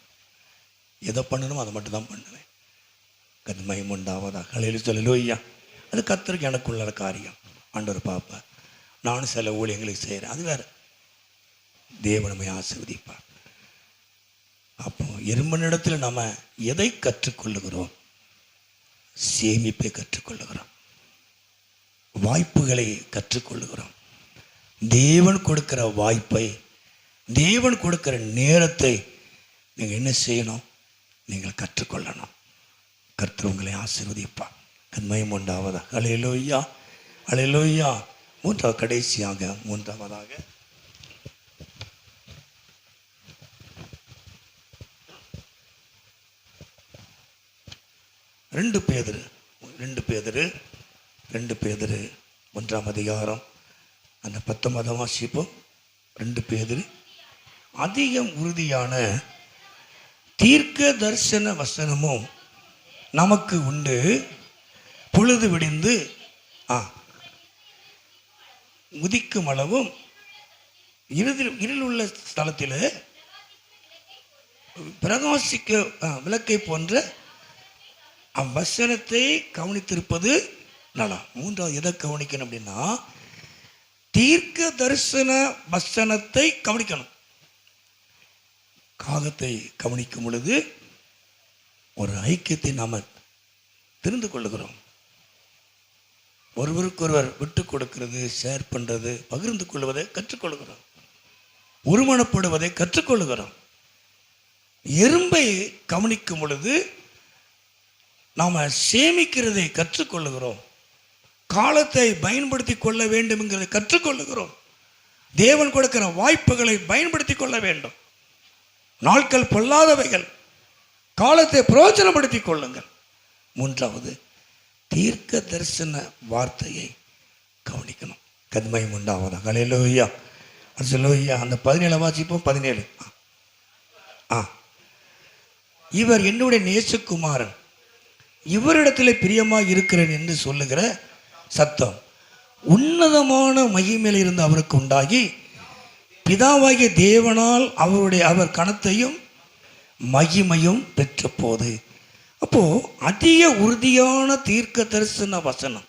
எதை பண்ணணுமோ அதை மட்டும் தான் பண்ணுவேன். கர்த்தருக்கு உண்டாவதாக. அல்லேலூயா. அது கர்த்தருக்கு எனக்குள்ள காரியம். ஆண்டவர் பாப்பார். நானும் சில ஊழியங்களுக்கு செய்கிறேன், அது வேறு. தேவன் நம்மை ஆசீர்வதிப்பார். அப்போ எறும்பனிடத்தில் நம்ம எதை கற்றுக்கொள்ளுகிறோம்? சேமிப்பை கற்றுக்கொள்ளுகிறோம், வாய்ப்புகளை கற்றுக்கொள்ளுகிறோம். தேவன் கொடுக்கிற வாய்ப்பை, தேவன் கொடுக்கிற நேரத்தை நீங்கள் என்ன செய்யணும்? நீங்கள் கற்றுக்கொள்ளணும். கர்த்தர் உங்களை ஆசீர்வதிப்பார். கர்த்தருக்கு உண்டாவதாக. அல்லேலூயா, அல்லேலூயா. மூன்றாவதாக 2 பேதுரு 1ஆம் அதிகாரம் அந்த 19ஆம் வாசிப்போம். 2 பேதுரு. அதிகம் உறுதியான தீர்க்க தரிசன வசனமும் நமக்கு உண்டு. பொழுது விடிந்து உதிக்கும் அளவும் இருளுள்ள ஸ்தலத்தில் பிரகாசிக்க விளக்கை போன்ற அவ்வசனத்தை கவனித்திருப்பது நல்லா. 3வது எதை கவனிக்கணும் அப்படின்னா, தீர்க்க தரிசன வசனத்தை கவனிக்கணும். காகத்தை கவனிக்கும் பொழுது ஒரு ஐக்கியத்தை நாம் தெரிந்து கொள்ளுகிறோம். ஒருவருக்கொருவர் விட்டு கொடுக்கிறது, ஷேர் பண்ணுறது, பகிர்ந்து கொள்வதை கற்றுக்கொள்கிறோம். ஒருமனப்படுவதை கற்றுக்கொள்கிறோம். எறும்பை கவனிக்கும் பொழுது நாம் சேமிக்கிறதை கற்றுக்கொள்ளுகிறோம். காலத்தை பயன்படுத்தி கொள்ள வேண்டும் என்கிறதை கற்றுக்கொள்ளுகிறோம். தேவன் கொடுக்கிற வாய்ப்புகளை பயன்படுத்தி கொள்ள வேண்டும். நாட்கள் பொல்லாதவைகள், காலத்தை பிரயோஜனப்படுத்தி கொள்ளுங்கள். 3வது தீர்க்க தரிசன வார்த்தையை கவனிக்கணும். கர்த்தருக்கு உண்டாவதாக. அல்லேலூயா, அல்லேலூயா. அந்த 17 வாசிப்போம். 17. இவர் என்னுடைய நேசகுமாரன், இவரிடத்தில் பிரியமாக இருக்கிறேன் என்று சொல்லுகிற சத்தம் உன்னதமான மகிமையில் இருந்து அவருக்கு உண்டாகி பிதாவாகிய தேவனால் அவர் கனத்தையும் மகிமையும் பெற்ற போது. அப்போ அதிக உறுதியான தீர்க்க தரிசன வசனம்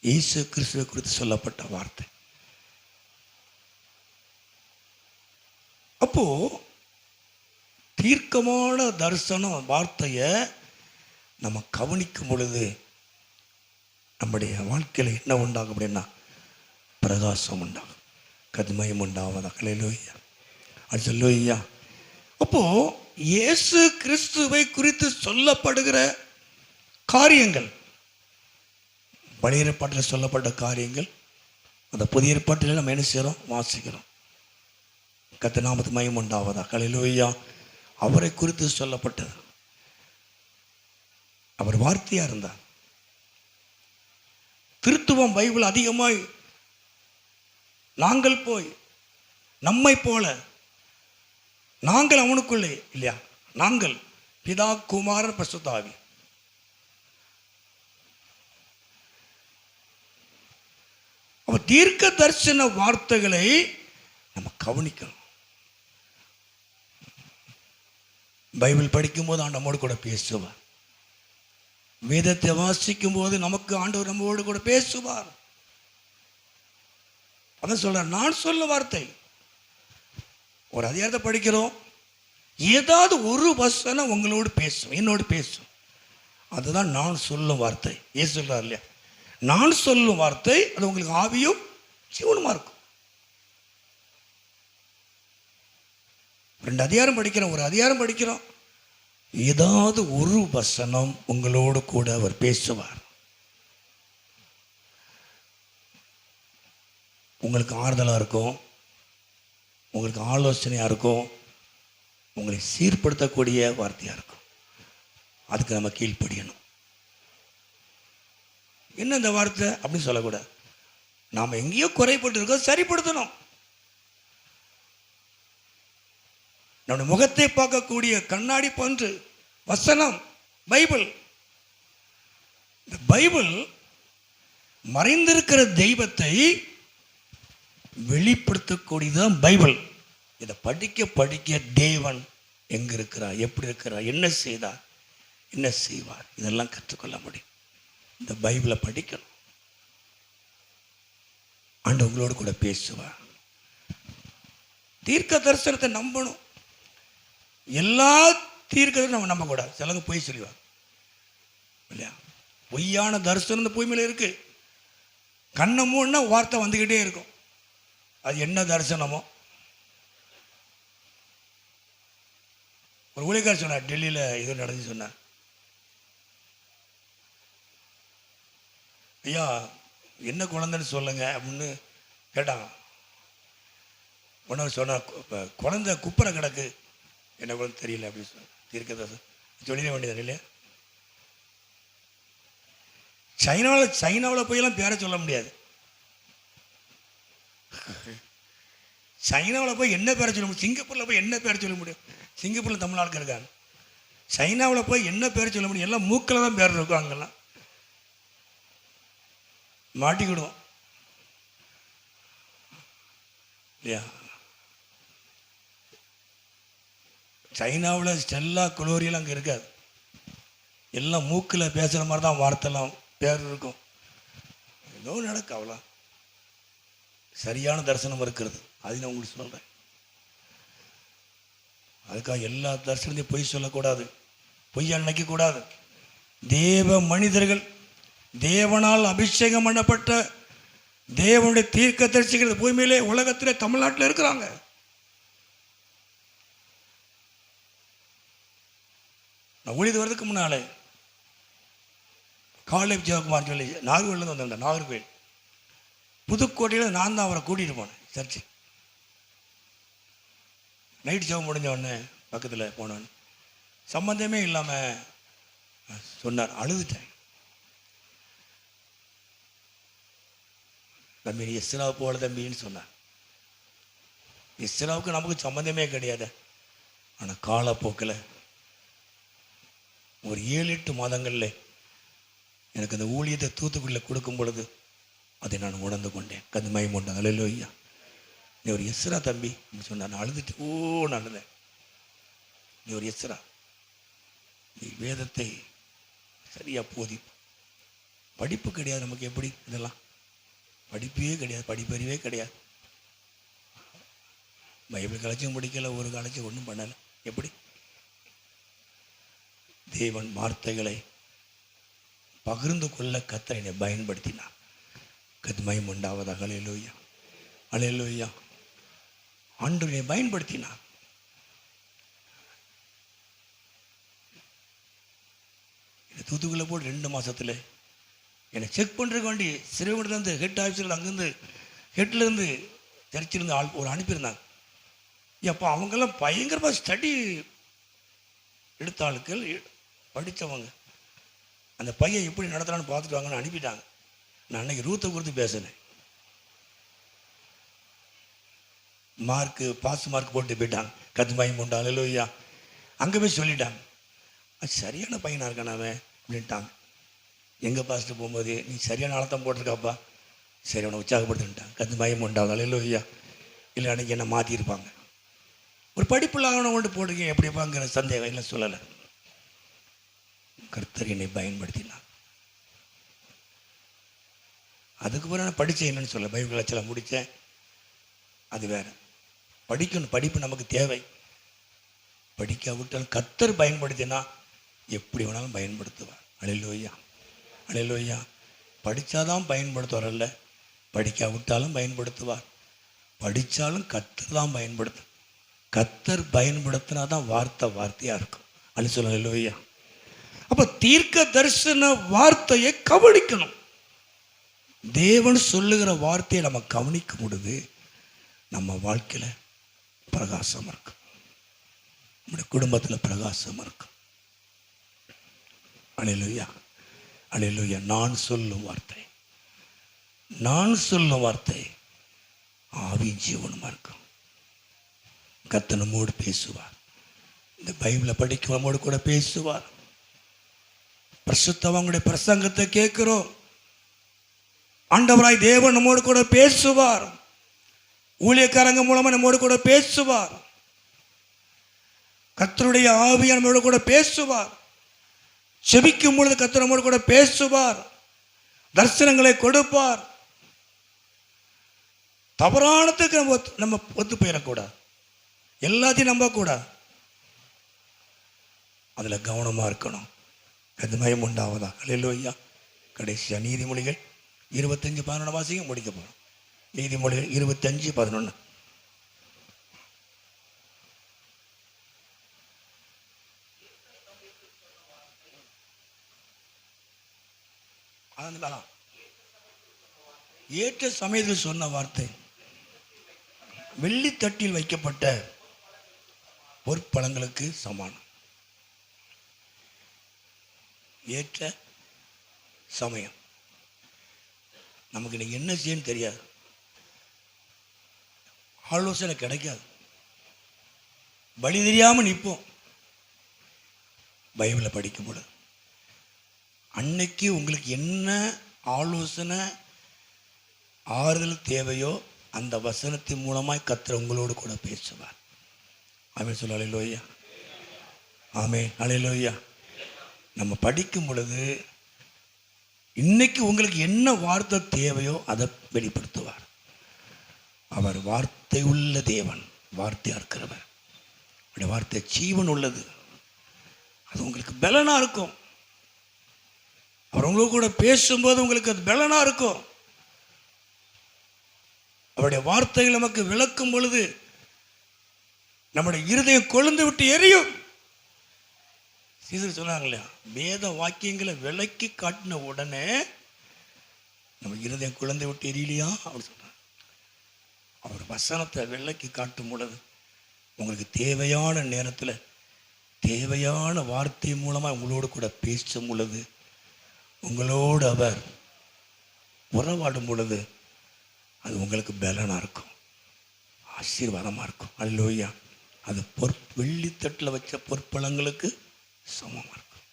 இயேசு கிறிஸ்துவை குறித்து சொல்லப்பட்ட வார்த்தை. அப்போ தீர்க்கமான தரிசனம் வார்த்தையை நம்ம கவனிக்கும் பொழுது நம்முடைய வாழ்க்கையில் என்ன உண்டாகும் அப்படின்னா, பிரகாசம் உண்டாகும், கர்த்தருக்கு உண்டாவதாக. அல்லேலூயா, அல்லேலூயா. அப்போ இயேசு கிறிஸ்துவை குறித்து சொல்லப்படுகிற காரியங்கள், பழைய ஏற்பாட்டில் சொல்லப்பட்ட காரியங்கள், அந்த புதிய ஏற்பாட்டில் நம்ம என்ன செய்கிறோம்? வாசிக்கிறோம். கர்த்தர் நாமத்துக்கு மகிமை உண்டாவதாக. அல்லேலூயா. அவரை குறித்து சொல்லப்பட்டது. அவர் வார்த்தையா இருந்தார். திருத்துவம் பைபிள் அதிகமாய் நாங்கள் போய் நம்மை போல நாங்கள் அவனுக்குள்ளே இல்லையா, நாங்கள் பிதா குமாரன் பரிசுத்த ஆவி. அவர் தீர்க்க தரிசன வார்த்தைகளை நம்ம கவனிக்கணும். பைபிள் படிக்கும் போது நம்மோடு கூட பேசுவார். வேதத்தை வாசிக்கும் போது நமக்கு ஆண்டவர் நம்மோடு கூட பேசுவார். அதான் சொல்ற, நான் சொல்ல வார்த்தை. ஒரு அதிகாரத்தை படிக்கிறோம், ஏதாவது ஒரு வசனம் உங்களோடு பேசும், என்னோடு பேசும். அதுதான் நான் சொல்லும் வார்த்தை. ஏன் சொல்றார் இல்லையா, நான் சொல்லும் வார்த்தை அது உங்களுக்கு ஆவியும் ஜீவனுமா இருக்கும். 2 அதிகாரம் படிக்கிறோம், ஒரு அதிகாரம் படிக்கிறோம், ஏதாவது ஒரு வசனம் உங்களோடு கூட அவர் பேசுவார். உங்களுக்கு ஆறுதலாக இருக்கும், உங்களுக்கு ஆலோசனையாக இருக்கும், உங்களை சீர்படுத்தக்கூடிய வார்த்தையாக இருக்கும். அதுக்கு நம்ம கீழ்ப்படியணும். என்ன இந்த வார்த்தை அப்படின்னு சொல்லக்கூடாது. நாம் எங்கேயோ குறைபட்டு இருக்கோம், சரிப்படுத்தணும். நம்முடைய முகத்தை பார்க்கக்கூடிய கண்ணாடி போன்று வசனம் பைபிள். இந்த பைபிள் மறைந்திருக்கிற தெய்வத்தை வெளிப்படுத்தக்கூடியதான் பைபிள். இதை படிக்க படிக்க தேவன் எங்க இருக்கிறார், எப்படி இருக்கிறார், என்ன செய்தார், என்ன செய்வார், இதெல்லாம் கற்றுக்கொள்ள முடியும். இந்த பைபிளை படிக்கணும். ஆண்டவர் உங்களோடு கூட பேசுவார். தீர்க்க தரிசனத்தை நம்பணும். எல்லா தீர்க்கத்தையும் நம்ம நம்பக்கூடாது. சிலங்க பொய் சொல்லுவாங்க இல்லையா? பொய்யான தரிசனம் இந்த பொய்மையில் இருக்கு. கண்ணை மூணுன்னா வார்த்தை வந்துக்கிட்டே இருக்கும். அது என்ன தரிசனமோ. ஒரு ஊழியக்காரர் சொன்னார், டெல்லியில் இது நடந்து சொன்னார், ஐயா என்ன குழந்தைன்னு சொல்லுங்க அப்படின்னு கேட்டாங்க. உடனே சொன்னார், குழந்தை குப்பரை கிடக்கு, என்ன குழந்தை தெரியல அப்படின்னு சொன்ன. தீர்க்கதரிசனம் சொல்லிட வேண்டியது இல்லையா? சைனாவில் போயெல்லாம் பேரை சொல்ல முடியாது. சைனாவில் போய் என்ன பேரை சொல்ல முடியும்? சிங்கப்பூரில் போய் என்ன பேரை சொல்ல முடியும்? சிங்கப்பூரில் தமிழ் ஆட்கள் இருக்காங்க. சைனாவில் போய் என்ன பேர் சொல்ல முடியும்? எல்லாம் மூக்கில் தான் பேர் இருக்கும். அங்கெல்லாம் மாட்டிக்கிடுவோம் இல்லையா? சைனாவில் ஸ்டெல்லா குளோரியெல்லாம் அங்கே இருக்காது. எல்லாம் மூக்கில் பேசுகிற மாதிரி தான் வார்த்தைலாம் பேர் இருக்கும். ஏதோ நடக்கும், அவ்வளோ. சரியான தரிசனம் இருக்கிறது, அது நான் உங்களுக்கு சொல்கிறேன். அதுக்காக எல்லா தரிசனத்தையும் பொய் சொல்லக்கூடாது, பொய் நினைக்கக்கூடாது. தேவ மனிதர்கள், தேவனால் அபிஷேகம் பண்ணப்பட்ட தேவனுடைய தீர்க்கதரிசிகள் பூமியிலே உலகத்திலே தமிழ்நாட்டில் இருக்கிறாங்க. நான் ஊழியது வரதுக்கு முன்னாலே காலேஜ் ஜெயக்குமார் சொல்லி நாகர்கோவிலேருந்து வந்திருந்தேன். நாகர்கோவில் புதுக்கோட்டையில் நான் தான் அவரை கூட்டிகிட்டு போனேன் சர்ச்சு. நைட் ஜெபம் முடிஞ்ச உடனே பக்கத்தில் போனோன்னு சம்மந்தமே இல்லாமல் சொன்னார். அழுதுட்டேன். தம்பி நீ எஸ்ராவை போல தம்பின்னு சொன்னார். எஸ்ராவுக்கு நமக்கு சம்மந்தமே கிடையாது. ஆனால் காலப்போக்கில் ஒரு 7-8 மாதங்களில் எனக்கு அந்த ஊழியத்தை தூத்துக்குடியில் கொடுக்கும் பொழுது அதை நான் உணர்ந்து கொண்டேன். கதுமயம் கொண்டேன். அல்லேலூயா. நீ ஒரு எஸ்ரா தம்பி அப்படின்னு சொன்னார். நான் அழுதுட்டு நான் அழுதேன். நீ ஒரு எஸ்ரா, நீ வேதத்தை சரியாக போதி. படிப்பு கிடையாது நமக்கு. எப்படி இதெல்லாம் படிப்பே கிடையாது, படிப்பறிவே கிடையாது. பைபிள் கலைச்சும் படிக்கலை, ஒரு காலேஜும் ஒன்றும் பண்ணலை. எப்படி தேவன் வார்த்தைகளை பகிர்ந்து கொள்ள கர்த்தர் என்னை பயன்படுத்தினார். கதுமயம் உண்டாவதாக. அல்லேலூயா, அல்லேலூயா. ஆண்டவரை பயன்படுத்தினார். என்னை தூத்துக்குள்ள போட்டு 2 மாதத்தில் என்னை செக் பண்ணுறதுக்கு வேண்டி சிறுவனிலேருந்து ஹெட் ஆஃபீஸில் அங்கேருந்து ஹெட்லேருந்து சர்ச்சிலேருந்து ஆள் ஒரு அனுப்பியிருந்தாங்க. அப்போ அவங்கெல்லாம் பயங்கரமாக ஸ்டடி எடுத்த ஆட்கள், படித்தவங்க. அந்த பையன் எப்படி நடத்துகிறான்னு பார்த்துட்டு வாங்கன்னு அனுப்பிட்டாங்க. நான் அன்றைக்கி ரூத்தை குறித்து பேசினேன். மார்க்கு பாஸ் மார்க் போட்டு போயிட்டாங்க. கதுமயம் உண்டா. அல்லேலூயா. அங்கே போய் சொல்லிட்டாங்க, அது சரியான பையனாக இருக்கான் அவன் அப்படின்ட்டாங்க. எங்கள் பாஸ்ட்டு போகும்போது நீ சரியான ஆளத்தான் போட்டிருக்காப்பா, சரி அவனை உற்சாகப்படுத்திட்டான். கதுமயம் உண்டாவது. அல்லேலூயா. இல்லை அன்றைக்கி என்னை மாற்றிருப்பாங்க. ஒரு படிப்புள்ளாக கொண்டு போட்டிருக்கேன் எப்படிப்பாங்கிற சந்தேகம் இல்லை, சொல்லலை. கர்த்தர் என்னை பயன்படுத்தினார். அதுக்கு பிறகு நான் படித்தேன் என்னன்னு சொல்ல, பைபிள் கலைச்சலாம் முடித்தேன். அது வேற. படிக்கணும், படிப்பு நமக்கு தேவை. படிக்காவிட்டாலும் கர்த்தர் பயன்படுத்தினா எப்படி வேணாலும் பயன்படுத்துவார். அல்லேலூயா, அல்லேலூயா. படித்தாதான் பயன்படுத்துவார் அல்ல, படிக்காவிட்டாலும் பயன்படுத்துவார். படித்தாலும் கர்த்தர் தான் பயன்படுத்தும். கர்த்தர் பயன்படுத்தினா தான் வார்த்தை வார்த்தையாக இருக்கும். அல்ல சொல்ல. அல்லேலூயா. அப்போ தீர்க்க தரிசன வார்த்தையை கவனிக்கணும். தேவன் சொல்லுகிற வார்த்தையை நம்ம கவனிக்கும் பொழுது நம்ம வாழ்க்கையில் பிரகாசம் இருக்கும், நம்முடைய குடும்பத்தில் பிரகாசம் இருக்கும். அல்லேலூயா, அல்லேலூயா. நான் சொல்லும் வார்த்தை, நான் சொல்லும் வார்த்தை ஆவியும் ஜீவனுமா இருக்கும். கர்த்தர் நம்மோடு பேசுவார். இந்த பைபிளை படிக்க நம்மோடு கூட பேசுவார். பரிசுத்தவான்களுடைய பிரசங்கத்தை கேட்கிறோம். ஆண்டவராய் தேவன் நம்மோடு கூட பேசுவார். ஊழியக்காரங்க மூலமா நம்மோடு கூட பேசுவார். கர்த்தருடைய ஆவியானவர் நம்மோடு கூட பேசுவார். செபிக்கும் பொழுது கர்த்தர் நம்மோடு கூட பேசுவார். தரிசனங்களை கொடுப்பார். தவறானதுக்கு நம்ம ஒத்து போயிடக்கூடாது. எல்லாத்தையும் நம்பக்கூடாது. அதில் கவனமாக இருக்கணும். அது மயம் உண்டாவதா? அல்லேலூயா. கடைசியாக நீதிமொழிகள் 25:11 வாசிங்க, முடிக்க போகிறோம். நீதிமொழிகள் 25:11. ஏற்ற சமயத்தில் சொன்ன வார்த்தை வெள்ளித்தட்டில் வைக்கப்பட்ட பொற்பழங்களுக்கு சமானம். ஏற்ற சமயம். நமக்கு இன்னைக்கு என்ன செய்யன்னு தெரியாது. ஆலோசனை கிடைக்காது. வழி தெரியாமல் நிற்போம். பைபிளை படிக்கும் பொழுது அன்னைக்கு உங்களுக்கு என்ன ஆலோசனை ஆறுதல் தேவையோ அந்த வசனத்தின் மூலமாய் கர்த்தர் உங்களோடு கூட பேசுவார். ஆமென் சொல்ல. அல்லேலூயா. ஆமென். அல்லேலூயா. நம்ம படிக்கும் பொழுது இன்னைக்கு உங்களுக்கு என்ன வார்த்தை தேவையோ அதை வெளிப்படுத்துவார். அவர் வார்த்தை உள்ள தேவன், வார்த்தையா இருக்கிறவர். அவருடைய வார்த்தை ஜீவன் உள்ளது. அது உங்களுக்கு பலனா இருக்கும். அவர் உங்களுக்கு கூட பேசும்போது உங்களுக்கு அது பலனா இருக்கும். அவருடைய வார்த்தைகள் நமக்கு விளக்கும் பொழுது நம்முடைய இருதயம் கொழுந்து விட்டு எரியும். சீசர் சொன்னாங்க இல்லையா, வேத வாக்கியங்களை விளக்கி காட்டின உடனே நம்ம இருதயம் கொழுந்து விட்டு எரியலையா அப்படி சொன்னாங்க. அவர் வசனத்தை விளக்கி காட்டும் பொழுது உங்களுக்கு தேவையான நேரத்தில் தேவையான வார்த்தை மூலமாக உங்களோடு கூட பேசும் பொழுது, உங்களோடு அவர் உறவாடும் பொழுது அது உங்களுக்கு பலனாக இருக்கும், ஆசீர்வாதமாக இருக்கும். அல்லேலூயா. அது வெள்ளித்தட்டில் வச்ச பொற்பழங்களுக்கு சமமாக இருக்கும்.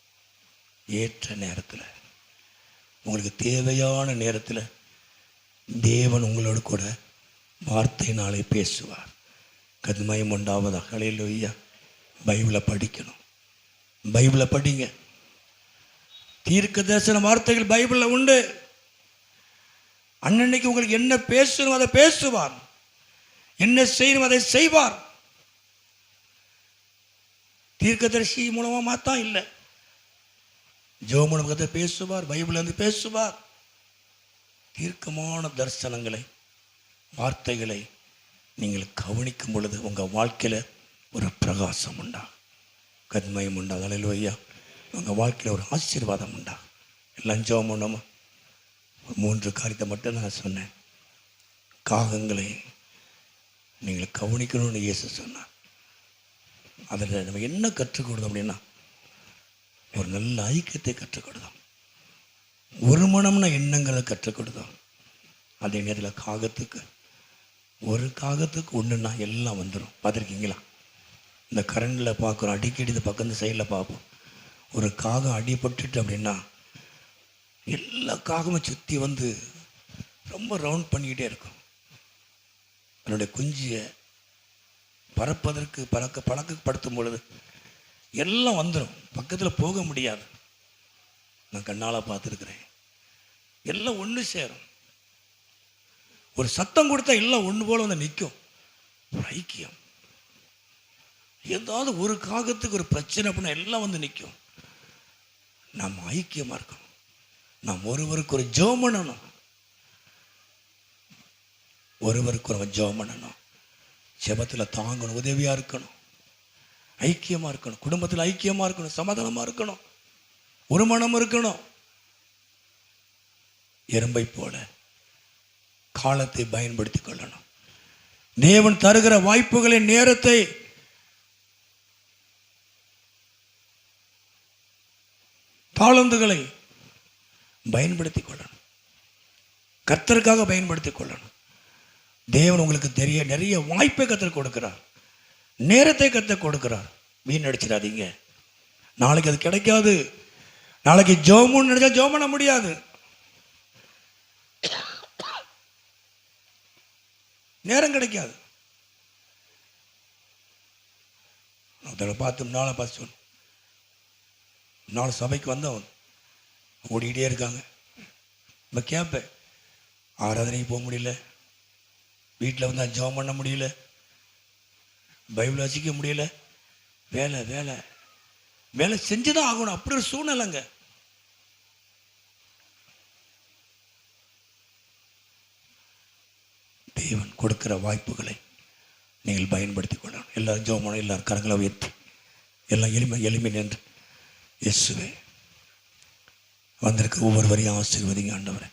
ஏற்ற நேரத்தில் உங்களுக்கு தேவையான நேரத்தில் தேவன் உங்களோடு கூட வார்த்தையினாலே பேசுவார். கதிமயம் உண்டாவதாக. அல்லேலூயா. பைபிளை படிக்கணும். பைபிளை படிங்க. தீர்க்க தரிசன வார்த்தைகள் பைபிளில் உண்டு. அன்னன்னைக்கு உங்களுக்கு என்ன பேசணும் அதை பேசுவார். என்ன செய்யணும் அதை செய்வார். தீர்க்கதரிசி மூலமாக மாத்தா இல்லை, ஜோமனும் கதை பேசுவார். பைபிள் வந்து பேசுவார். தீர்க்கமான தரிசனங்களை வார்த்தைகளை நீங்கள் கவனிக்கும் பொழுது உங்கள் வாழ்க்கையில் ஒரு பிரகாசம் உண்டா, கண்மயம் உண்டா. அல்லேலூயா. உங்கள் வாழ்க்கையில் ஒரு ஆசீர்வாதம் உண்டா. எல்லாம் ஜெபம் பண்ணோமா? 3 காரியத்தை மட்டும் நான் சொன்னேன். காகங்களை நீங்கள் கவனிக்கணும்னு இயேசு சொன்னார். அதில் நம்ம என்ன கற்றுக் கொடுத்தோம் அப்படின்னா, ஒரு நல்ல ஐக்கியத்தை கற்றுக் கொடுத்தோம். ஒரு மனம்னா என்னங்கிறத கற்றுக் கொடுத்தோம். அதே நேரத்தில் காகத்துக்கு ஒரு காகத்துக்கு ஒன்றுன்னா எல்லாம் வந்துடும். பார்த்துருக்கீங்களா? இந்த கரண்டில் பார்க்குறோம், அடிக்கடி இந்த பக்கம் இந்த சைடில் பார்ப்போம். ஒரு காகம் அடிபட்டுட்டு அப்படின்னா எல்லா காகமும் சுற்றி வந்து ரொம்ப ரவுண்ட் பண்ணிக்கிட்டே இருக்கும். அதனுடைய குஞ்சியை பழக்கப்படுத்தும் பொழுது எல்லாம் வந்துடும். பக்கத்தில் போக முடியாது. நான் கண்ணால் பார்த்துருக்குறேன். எல்லாம் ஒன்று சேரும். ஒரு சத்தம் கொடுத்தா எல்லாம் ஒன்று போல வந்து நிற்கும். ஒரு ஐக்கியம். ஏதாவது ஒரு காகத்துக்கு ஒரு பிரச்சனை அப்படின்னா எல்லாம் வந்து நிற்கும். நாம் ஐக்கியமாக இருக்கணும். நாம் ஒருவருக்கு ஒரு ஜெபம் பண்ணணும். ஒருவருக்கு ஒரு ஜெபம் பண்ணணும். ஜெபத்தில் தாங்கணும், உதவியாக இருக்கணும், ஐக்கியமாக இருக்கணும், குடும்பத்தில் ஐக்கியமாக இருக்கணும், சமாதானமாக இருக்கணும், ஒரு மனம் இருக்கணும். எறும்பை போல காலத்தை பயன்படுத்திக் கொள்ளணும். தேவன் தருகிற வாய்ப்புகளின் நேரத்தை தாளந்துகளை பயன்படுத்திக் கொள்ளணும். கர்த்தருக்காக பயன்படுத்திக் கொள்ளணும். தேவன் உங்களுக்கு நிறைய வாய்ப்பை கற்றுக் கொடுக்கிறார். நேரத்தை கற்றுக் கொடுக்கிறார். வீணடிச்சிடாதீங்க. நாளைக்கு அது கிடைக்காது. நாளைக்கு ஜோமுன்னு நினைச்சா ஜோம் பண்ண முடியாது, நேரம் கிடைக்காது. அதில் பார்த்து நாளை பார்த்து சொன்ன நாலு சபைக்கு வந்தவன் ஓடிக்கிட்டே இருக்காங்க. இப்போ கேட்பேன், ஆராதனைக்கு போக முடியல, வீட்டில் வந்து ஜெபம் பண்ண முடியல, பைபிள் வாசிக்க முடியல, வேலை வேலை வேலை செஞ்சுதான் ஆகணும், அப்படி ஒரு சூழ்நிலைங்க. தேவன் கொடுக்கிற வாய்ப்புகளை நீங்கள் பயன்படுத்தி கொள்ளணும். எல்லாரும் ஜெபம் பண்ணணும், எல்லாரும் கரங்களை உயர்த்தி எல்லாம் எளிமை நின்று, இயேசுவே வந்திருக்க ஒவ்வொருவரையும் ஆசீர்வதிங்க ஆண்டவரே.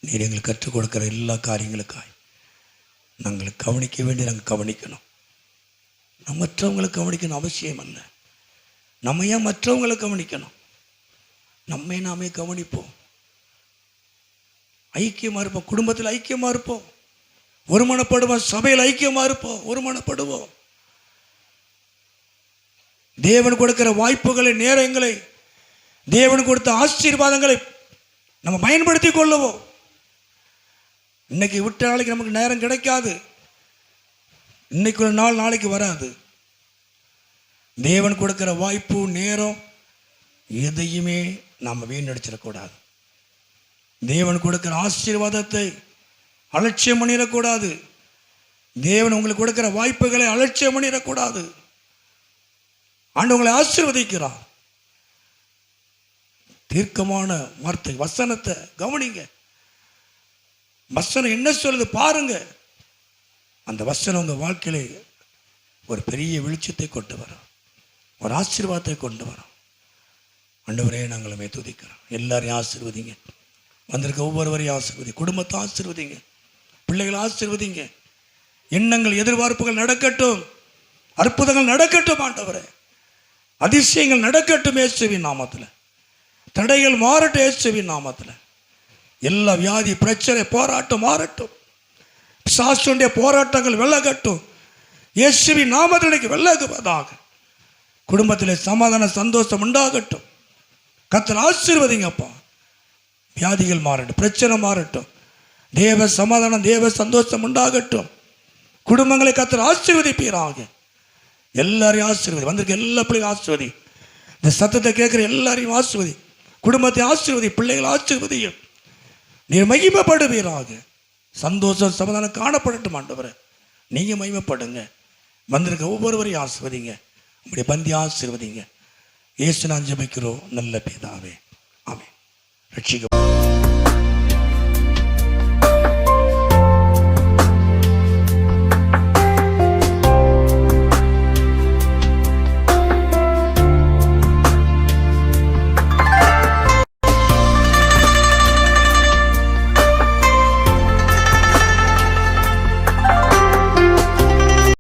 நீர் எங்களுக்கு கற்றுக் கொடுக்கிற எல்லா காரியங்களுக்காய் நாங்கள் கவனிக்க வேண்டிய நாங்கள் கவனிக்கணும். நம்ம மற்றவங்களை கவனிக்கணும் அவசியம் அல்ல, நம்ம ஏன் மற்றவங்களை கவனிக்கணும், நம்மை நாமே கவனிப்போம், ஐக்கியமாக இருப்போம், குடும்பத்தில் ஐக்கியமாக இருப்போம், ஒருமனப்படுவோம், சபையில் ஐக்கியமாக இருப்போம், ஒருமனப்படுவோம். தேவன் கொடுக்கிற வாய்ப்புகளை, நேரங்களை, தேவன் கொடுத்த ஆசீர்வாதங்களை நம்ம பயன்படுத்தி கொள்ளுவோம். இன்னைக்கு விட்ட நாளைக்கு நமக்கு நேரம் கிடைக்காது, இன்னைக்கு ஒரு நாள் நாளைக்கு வராது. தேவன் கொடுக்கிற வாய்ப்பு, நேரம் எதையுமே நாம் வீணடிச்சிடக்கூடாது. தேவன் கொடுக்கிற ஆசீர்வாதத்தை அலட்சியம் பண்ணிடக்கூடாது. தேவன் உங்களுக்கு கொடுக்கிற வாய்ப்புகளை அலட்சியம் பண்ணிடக்கூடாது. ஆண்டவங்களை ஆசீர்வதிக்கிறார். தீர்க்கமான வார்த்தை, வசனத்தை கவனிங்க. வசனம் என்ன சொல்லுது பாருங்க. அந்த வசனம் உங்கள் வாழ்க்கையில ஒரு பெரிய வெளிச்சத்தை கொண்டு வரும், ஒரு ஆசீர்வாதத்தை கொண்டு வரும். ஆண்டவரே நாங்களுமே துதிக்கிறோம். எல்லாரையும் ஆசீர்வதிங்க, வந்திருக்க ஒவ்வொருவரையும் ஆசீர்வதி, குடும்பத்தை ஆசீர்வதிங்க, பிள்ளைகளை ஆசீர்வதிங்க. எண்ணங்கள், எதிர்பார்ப்புகள் நடக்கட்டும், அற்புதங்கள் நடக்கட்டும் ஆண்டவரே, அதிசயங்கள் நடக்கட்டும் இயேசுவின் நாமத்தில். தடைகள் மாறட்டும் இயேசுவின் நாமத்தில். எல்லா வியாதி, பிரச்சனை, போராட்டம் மாறட்டும். பிசாசுடைய போராட்டங்கள் விலகட்டும் இயேசுவின் நாமத்தில் விலகுவதாக. குடும்பத்தில் சமாதான சந்தோஷம் உண்டாகட்டும். கர்த்தர் ஆசீர்வதிங்கப்பா. வியாதிகள் மாறட்டும், பிரச்சனை மாறட்டும், தேவ சமாதானம், தேவ சந்தோஷம் உண்டாகட்டும். குடும்பங்களை கர்த்தர் ஆசீர்வதிப்பீராக. எல்லாரையும் ஆசீர்வதி, வந்திருக்க எல்லா பிள்ளைகளும் ஆசீர்வதி, இந்த சத்தத்தை கேட்குற எல்லாரையும் ஆசீர்வதி, குடும்பத்தை ஆசீர்வதி, பிள்ளைகளை ஆசீர்வதியும். நீர் மகிமைப்படுவீராக. சந்தோஷம், சமாதானம் காணப்படட்டும் ஆண்டவரே. நீங்கள் மகிமைப்படுங்க. வந்திருக்க ஒவ்வொருவரையும் ஆசீர்வதிங்க, உங்களுடைய பந்தி ஆசீர்வதிங்க. இயேசு நான் ஜெபிக்கிறோம் நல்ல பிதாவே, ஆமென். ரட்சிக்க